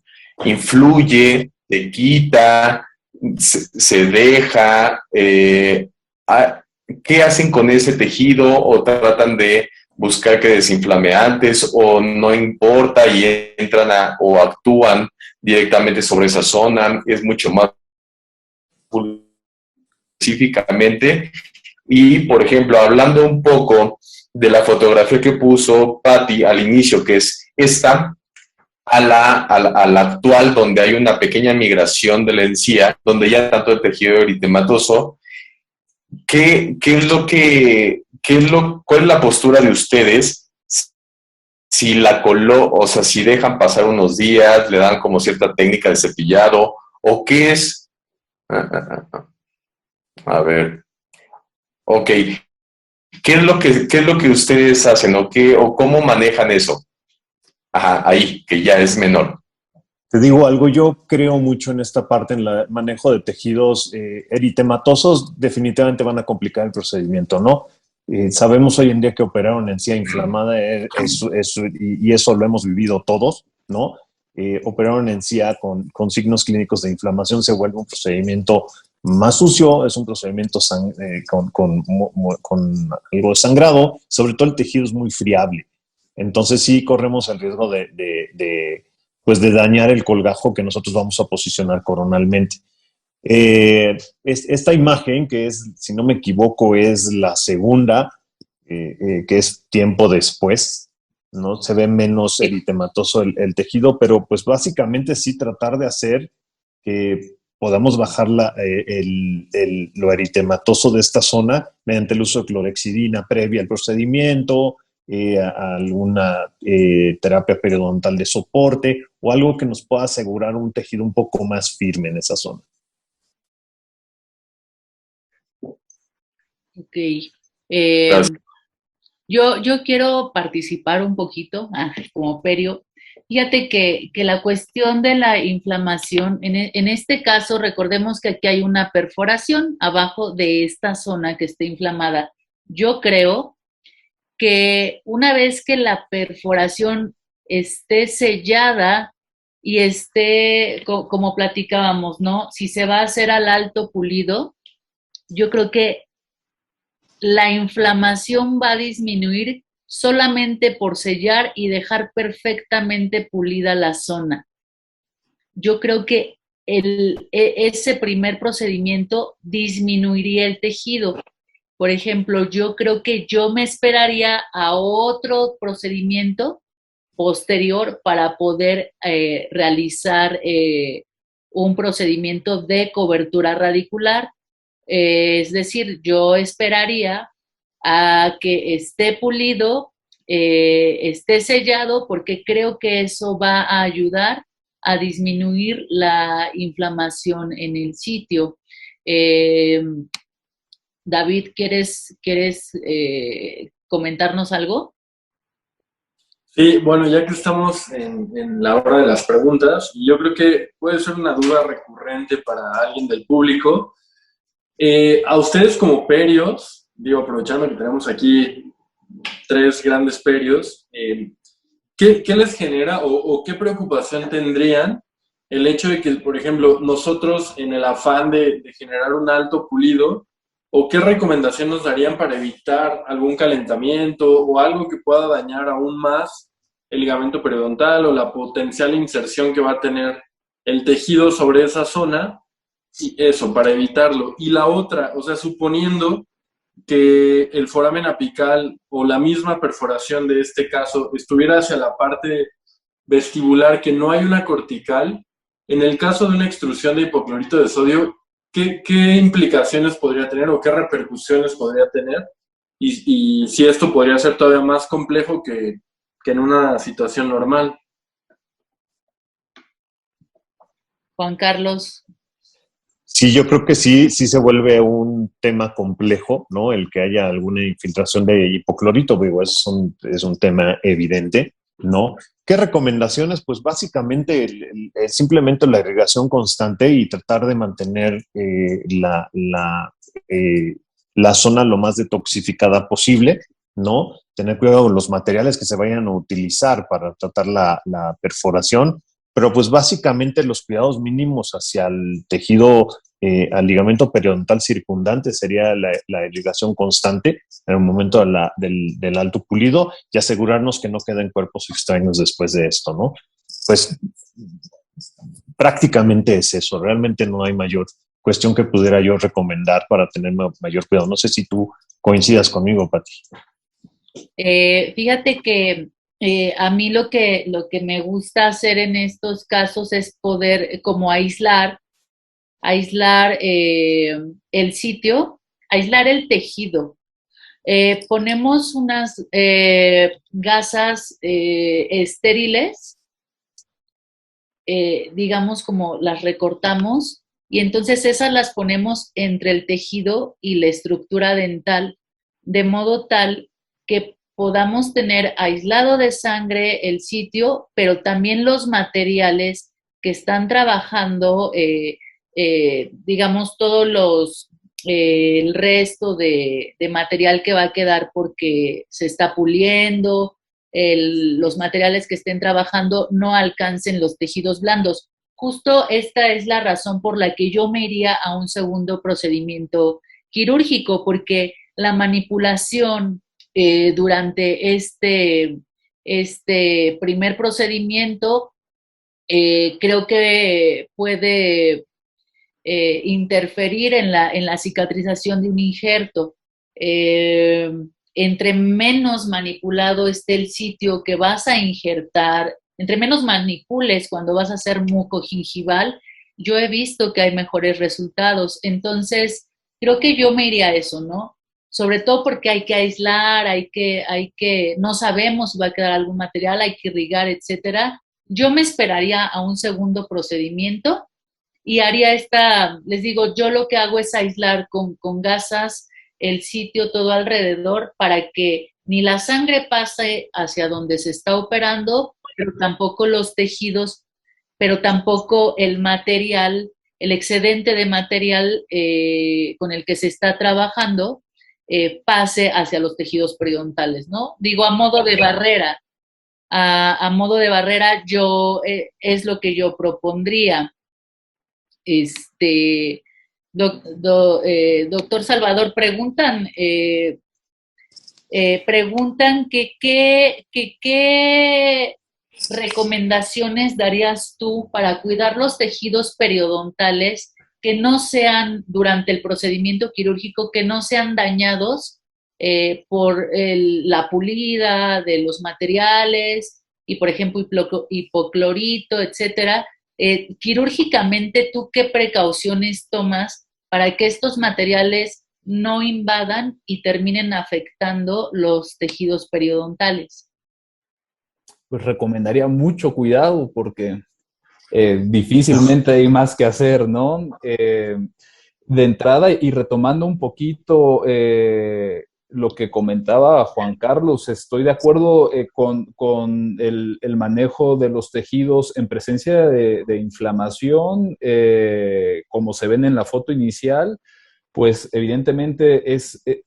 influye, te quita, se deja, ¿qué hacen con ese tejido? ¿O tratan de buscar que desinflame antes, o no importa y entran o actúan directamente sobre esa zona? Es mucho más específicamente. Y, por ejemplo, hablando un poco de la fotografía que puso Patti al inicio, que es esta, a la actual, donde hay una pequeña migración de la encía, donde ya tanto el tejido eritematoso, ¿cuál es la postura de ustedes? Si o sea, si dejan pasar unos días, le dan como cierta técnica de cepillado, o qué es. A ver, ok. ¿Qué es lo que ustedes hacen o cómo manejan eso? Ajá, ahí, que ya es menor. Te digo algo, yo creo mucho en esta parte, en el manejo de tejidos eritematosos, definitivamente van a complicar el procedimiento, ¿no? Sabemos hoy en día que operar una encía inflamada y eso lo hemos vivido todos, ¿no? Operar una encía con signos clínicos de inflamación se vuelve un procedimiento más sucio, es un procedimiento con algo de sangrado, sobre todo el tejido es muy friable. Entonces sí corremos el riesgo pues de dañar el colgajo que nosotros vamos a posicionar coronalmente. Esta imagen, que es, si no me equivoco, es la segunda, que es tiempo después, ¿no? Se ve menos eritematoso el tejido, pero pues básicamente sí tratar de hacer que podamos bajar lo eritematoso de esta zona mediante el uso de clorexidina previa al procedimiento, alguna terapia periodontal de soporte o algo que nos pueda asegurar un tejido un poco más firme en esa zona. Ok. Yo quiero participar un poquito como perio. Fíjate que la cuestión de la inflamación, en este caso, recordemos que aquí hay una perforación abajo de esta zona que está inflamada. Yo creo que una vez que la perforación esté sellada y esté, como platicábamos, ¿no? Si se va a hacer al alto pulido, yo creo que la inflamación va a disminuir solamente por sellar y dejar perfectamente pulida la zona. Yo creo que ese primer procedimiento disminuiría el tejido. Por ejemplo, yo creo que yo me esperaría a otro procedimiento posterior para poder realizar un procedimiento de cobertura radicular. Es decir, yo esperaría a que esté pulido, esté sellado, porque creo que eso va a ayudar a disminuir la inflamación en el sitio. David, ¿quieres comentarnos algo? Sí, bueno, ya que estamos en la hora de las preguntas, yo creo que puede ser una duda recurrente para alguien del público. A ustedes como perios, digo, aprovechando que tenemos aquí 3 grandes perios, ¿qué les genera o qué preocupación tendrían el hecho de que, por ejemplo, nosotros en el afán de generar un alto pulido, o qué recomendación nos darían para evitar algún calentamiento o algo que pueda dañar aún más el ligamento periodontal o la potencial inserción que va a tener el tejido sobre esa zona? Y eso, para evitarlo. Y la otra, o sea, suponiendo que el foramen apical o la misma perforación de este caso estuviera hacia la parte vestibular, que no hay una cortical, en el caso de una extrusión de hipoclorito de sodio, ¿qué implicaciones podría tener o qué repercusiones podría tener? Y si esto podría ser todavía más complejo que en una situación normal. Juan Carlos. Sí, yo creo que sí se vuelve un tema complejo, ¿no? El que haya alguna infiltración de hipoclorito, digo, es un tema evidente, ¿no? ¿Qué recomendaciones? Pues básicamente simplemente la irrigación constante y tratar de mantener la zona lo más detoxificada posible, ¿no? Tener cuidado con los materiales que se vayan a utilizar para tratar la perforación. pero pues básicamente los cuidados mínimos hacia el tejido, al ligamento periodontal circundante sería la irrigación constante en el momento del alto pulido y asegurarnos que no queden cuerpos extraños después de esto, ¿no? Pues prácticamente es eso, realmente no hay mayor cuestión que pudiera yo recomendar para tener mayor cuidado. No sé si tú coincidas conmigo, Pati. Fíjate que a mí lo que me gusta hacer en estos casos es poder como aislar el sitio, aislar el tejido. Ponemos unas gasas estériles, digamos como las recortamos, y entonces esas las ponemos entre el tejido y la estructura dental, de modo tal que podamos tener aislado de sangre el sitio, pero también los materiales que están trabajando, digamos, el resto de material que va a quedar porque se está puliendo, los materiales que estén trabajando no alcancen los tejidos blandos. Justo esta es la razón por la que yo me iría a un segundo procedimiento quirúrgico, porque la manipulación durante este primer procedimiento creo que puede interferir en la cicatrización de un injerto. Entre menos manipulado esté el sitio que vas a injertar, entre menos manipules cuando vas a hacer mucogingival, yo he visto que hay mejores resultados. Entonces, creo que yo me iría a eso, ¿no? Sobre todo porque hay que aislar, no sabemos si va a quedar algún material, hay que irrigar, etcétera. Yo me esperaría a un segundo procedimiento y haría les digo, yo lo que hago es aislar con gasas el sitio todo alrededor para que ni la sangre pase hacia donde se está operando, pero tampoco los tejidos, pero tampoco el material, el excedente de material con el que se está trabajando pase hacia los tejidos periodontales, ¿no? Digo, a modo de barrera. A modo de barrera, es lo que yo propondría. Doctor Salvador, preguntan qué recomendaciones darías tú para cuidar los tejidos periodontales que no sean, durante el procedimiento quirúrgico, que no sean dañados por la pulida de los materiales y, por ejemplo, hipoclorito, etcétera. Quirúrgicamente, ¿tú qué precauciones tomas para que estos materiales no invadan y terminen afectando los tejidos periodontales? Pues recomendaría mucho cuidado porque difícilmente hay más que hacer, ¿no? De entrada, y retomando un poquito lo que comentaba Juan Carlos, estoy de acuerdo con el manejo de los tejidos en presencia de inflamación, como se ven en la foto inicial. Pues evidentemente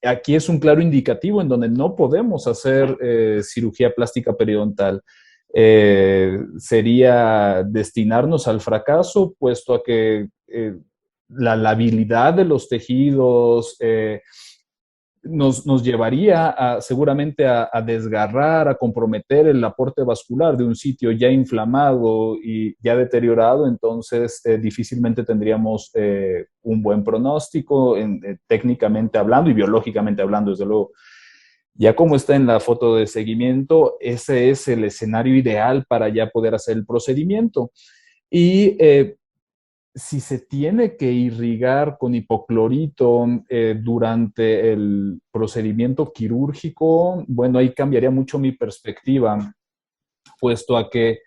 aquí es un claro indicativo en donde no podemos hacer cirugía plástica periodontal. Sería destinarnos al fracaso, puesto a que la labilidad de los tejidos nos llevaría seguramente a desgarrar, a comprometer el aporte vascular de un sitio ya inflamado y ya deteriorado. Entonces difícilmente tendríamos un buen pronóstico técnicamente hablando y biológicamente hablando, desde luego. Ya como está en la foto de seguimiento, ese es el escenario ideal para ya poder hacer el procedimiento. Y si se tiene que irrigar con hipoclorito durante el procedimiento quirúrgico, bueno, ahí cambiaría mucho mi perspectiva, puesto a que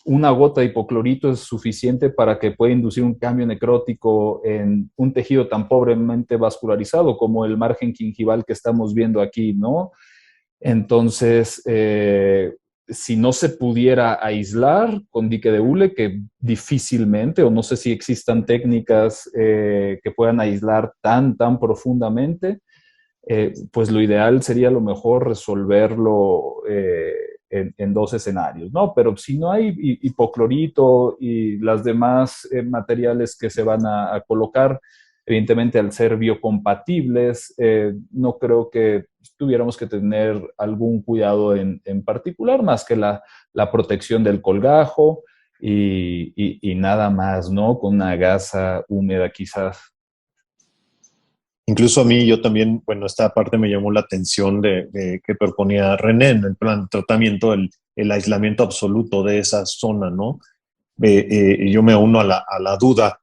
una gota de hipoclorito es suficiente para que pueda inducir un cambio necrótico en un tejido tan pobremente vascularizado como el margen gingival que estamos viendo aquí, ¿no? Entonces, si no se pudiera aislar con dique de hule, que difícilmente, o no sé si existan técnicas que puedan aislar tan profundamente, pues lo ideal sería a lo mejor resolverlo en dos escenarios, ¿no? Pero si no hay hipoclorito y las demás materiales que se van a colocar, evidentemente al ser biocompatibles, no creo que tuviéramos que tener algún cuidado en particular, más que la protección del colgajo y nada más, ¿no? Con una gasa húmeda quizás. Incluso a mí, yo también, bueno, esta parte me llamó la atención de que proponía René en el plan de tratamiento, el aislamiento absoluto de esa zona, ¿no? Yo me uno a la duda,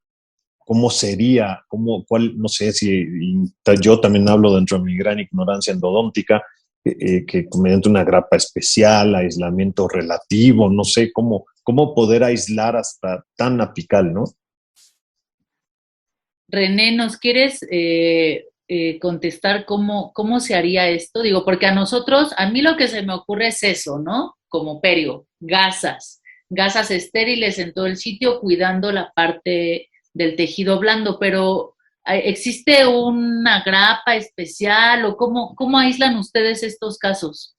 ¿cómo sería? ¿Cuál? No sé si yo también hablo dentro de mi gran ignorancia endodóntica, que mediante una grapa especial, aislamiento relativo, no sé cómo poder aislar hasta tan apical, ¿no? René, ¿nos quieres contestar cómo se haría esto? Digo, porque a mí lo que se me ocurre es eso, ¿no? Como perio, gasas estériles en todo el sitio, cuidando la parte del tejido blando, pero ¿existe una grapa especial o cómo aíslan ustedes estos casos?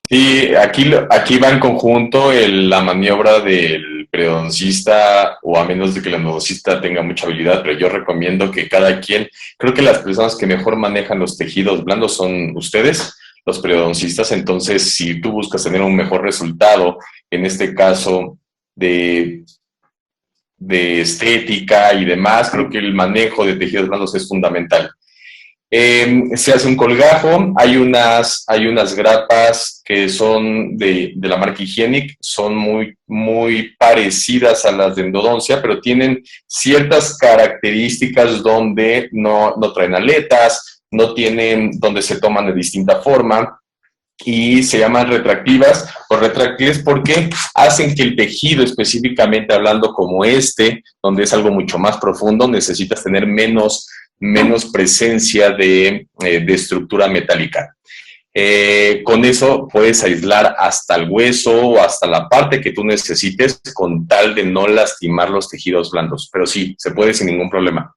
Sí, aquí va en conjunto la maniobra del periodoncista, o a menos de que el endodoncista tenga mucha habilidad, pero yo recomiendo que cada quien, creo que las personas que mejor manejan los tejidos blandos son ustedes, los periodoncistas. Entonces, si tú buscas tener un mejor resultado, en este caso de estética y demás, creo que el manejo de tejidos blandos es fundamental. Se hace un colgajo, hay unas grapas que son de la marca Hygienic, son muy parecidas a las de endodoncia, pero tienen ciertas características donde no traen aletas, no tienen, donde se toman de distinta forma, y se llaman retractivas o retráctiles porque hacen que el tejido, específicamente hablando como donde es algo mucho más profundo, necesitas tener menos presencia de estructura metálica. Con eso puedes aislar hasta el hueso o hasta la parte que tú necesites, con tal de no lastimar los tejidos blandos. Pero sí, se puede sin ningún problema.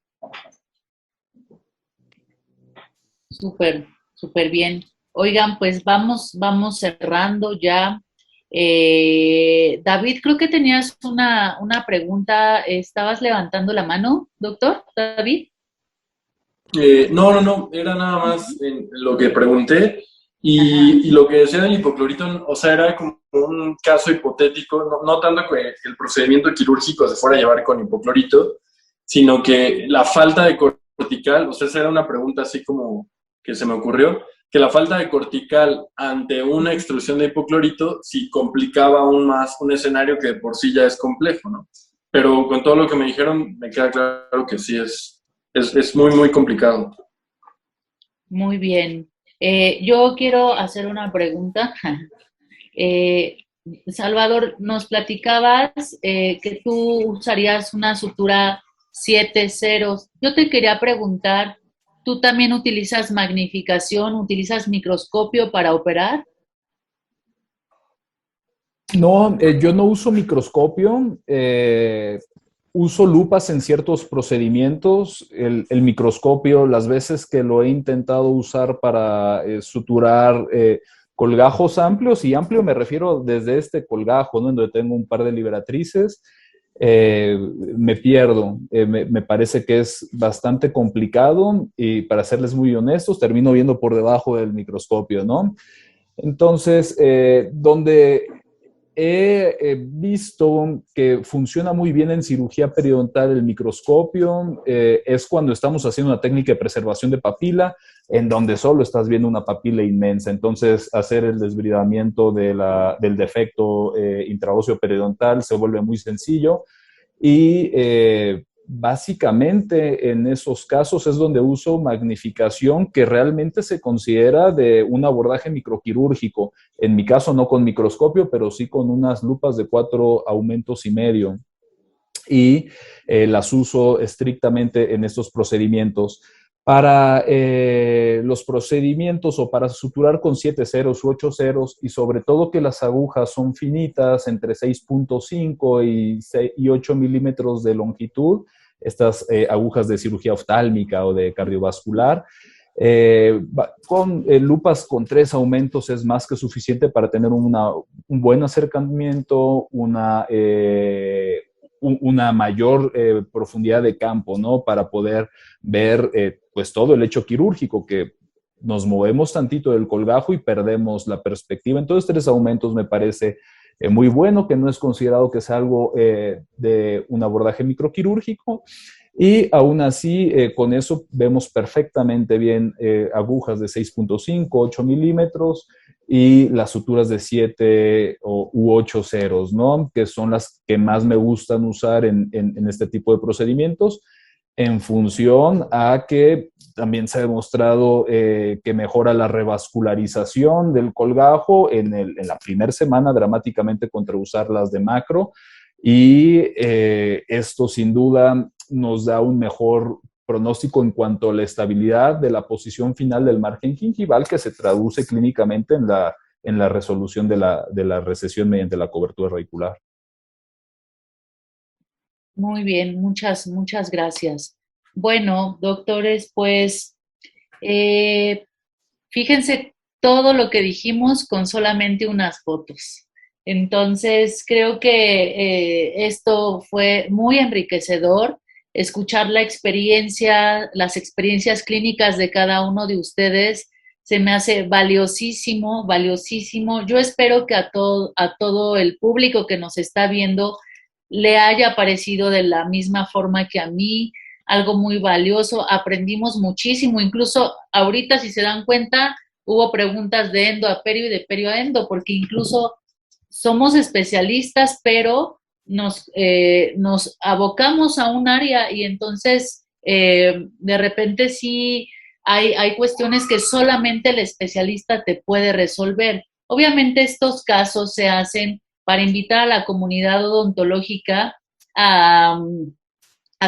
Súper bien. Oigan, pues vamos cerrando ya. David, creo que tenías una pregunta. ¿Estabas levantando la mano, doctor David? No, era nada más en lo que pregunté y lo que decía del hipoclorito, o sea, era como un caso hipotético, no tanto que el procedimiento quirúrgico se fuera a llevar con hipoclorito, sino que la falta de cortical, o sea, esa era una pregunta así como que se me ocurrió, que la falta de cortical ante una extrusión de hipoclorito sí complicaba aún más un escenario que de por sí ya es complejo, ¿no? Pero con todo lo que me dijeron, me queda claro que sí es muy complicado. Muy bien. Yo quiero hacer una pregunta. Salvador, nos platicabas que tú usarías una sutura 7 ceros. Yo te quería preguntar, ¿tú también utilizas magnificación, utilizas microscopio para operar? No, yo no uso microscopio. Uso lupas en ciertos procedimientos. El microscopio, las veces que lo he intentado usar para suturar colgajos amplios, y amplio me refiero desde este colgajo, ¿no? En donde tengo un par de liberatrices, me pierdo. Me parece que es bastante complicado y, para serles muy honestos, termino viendo por debajo del microscopio, ¿no? Entonces, donde he visto que funciona muy bien en cirugía periodontal el microscopio, es cuando estamos haciendo una técnica de preservación de papila, en donde solo estás viendo una papila inmensa. Entonces, hacer el desbridamiento del defecto intraóseo periodontal se vuelve muy sencillo. Y básicamente en esos casos es donde uso magnificación, que realmente se considera de un abordaje microquirúrgico. En mi caso no con microscopio, pero sí con unas lupas de 4 aumentos y medio. Y las uso estrictamente en estos procedimientos. Para los procedimientos o para suturar con 7 ceros u 8 ceros, y sobre todo que las agujas son finitas, entre 6.5 y 8 milímetros de longitud, estas agujas de cirugía oftálmica o de cardiovascular, Con lupas con 3 aumentos es más que suficiente para tener un buen acercamiento, una mayor profundidad de campo, ¿no? Para poder ver pues todo el hecho quirúrgico, que nos movemos tantito del colgajo y perdemos la perspectiva. Entonces 3 aumentos me parece muy bueno, que no es considerado que sea algo de un abordaje microquirúrgico. Y aún así, con eso vemos perfectamente bien agujas de 6.5, 8 milímetros y las suturas de 7 u 8 ceros, ¿no? Que son las que más me gustan usar en este tipo de procedimientos, en función a que también se ha demostrado que mejora la revascularización del colgajo en la primera semana dramáticamente contra usar las de macro. Y esto sin duda nos da un mejor pronóstico en cuanto a la estabilidad de la posición final del margen gingival, que se traduce clínicamente en la resolución de la recesión mediante la cobertura radicular. Muy bien, muchas gracias. Bueno, doctores, pues fíjense todo lo que dijimos con solamente unas fotos. Entonces, creo que esto fue muy enriquecedor, escuchar las experiencias clínicas de cada uno de ustedes. Se me hace valiosísimo, valiosísimo. Yo espero que a todo el público que nos está viendo le haya parecido de la misma forma que a mí, algo muy valioso. Aprendimos muchísimo, incluso ahorita, si se dan cuenta, hubo preguntas de endo a perio y de perio a endo, porque incluso somos especialistas, pero nos abocamos a un área y entonces de repente sí hay cuestiones que solamente el especialista te puede resolver. Obviamente estos casos se hacen para invitar a la comunidad odontológica a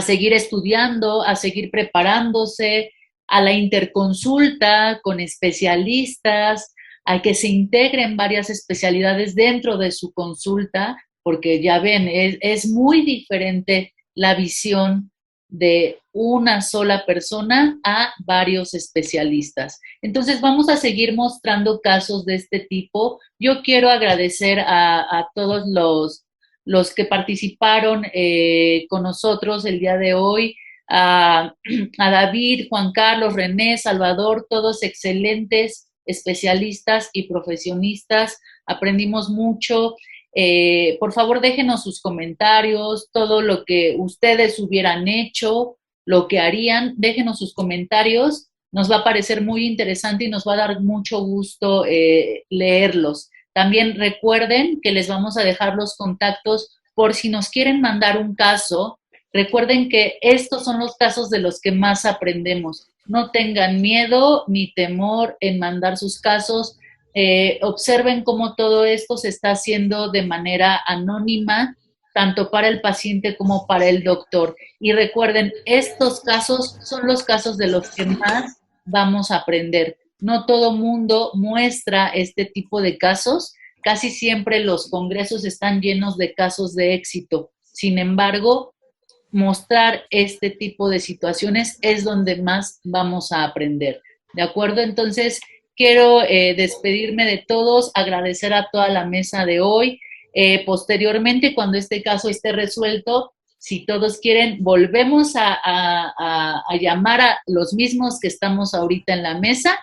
seguir estudiando, a seguir preparándose, a la interconsulta con especialistas, a que se integren varias especialidades dentro de su consulta, porque ya ven, es muy diferente la visión de una sola persona a varios especialistas. Entonces vamos a seguir mostrando casos de este tipo. Yo quiero agradecer a todos los que participaron con nosotros el día de hoy, a David, Juan Carlos, René, Salvador, todos excelentes especialistas y profesionistas. Aprendimos mucho. Por favor, déjenos sus comentarios, todo lo que ustedes hubieran hecho, lo que harían, déjenos sus comentarios. Nos va a parecer muy interesante y nos va a dar mucho gusto leerlos. También recuerden que les vamos a dejar los contactos por si nos quieren mandar un caso. Recuerden que estos son los casos de los que más aprendemos. No tengan miedo ni temor en mandar sus casos. Observen cómo todo esto se está haciendo de manera anónima, tanto para el paciente como para el doctor. Y recuerden, estos casos son los casos de los que más vamos a aprender. No todo mundo muestra este tipo de casos. Casi siempre los congresos están llenos de casos de éxito. Sin embargo, mostrar este tipo de situaciones es donde más vamos a aprender. ¿De acuerdo? Entonces, quiero despedirme de todos, agradecer a toda la mesa de hoy. Posteriormente, cuando este caso esté resuelto, si todos quieren, volvemos a llamar a los mismos que estamos ahorita en la mesa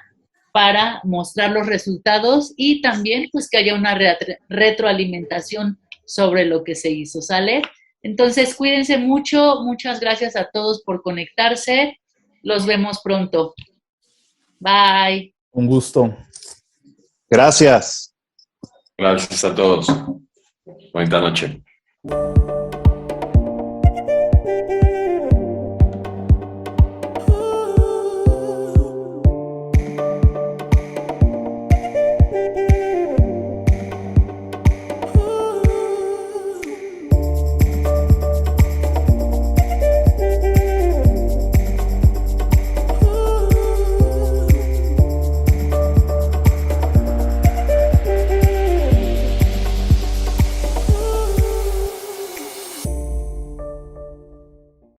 para mostrar los resultados y también pues que haya una retroalimentación sobre lo que se hizo, ¿sale? Entonces, cuídense mucho. Muchas gracias a todos por conectarse. Los vemos pronto. Bye. Un gusto. Gracias. Gracias a todos. Buena noche.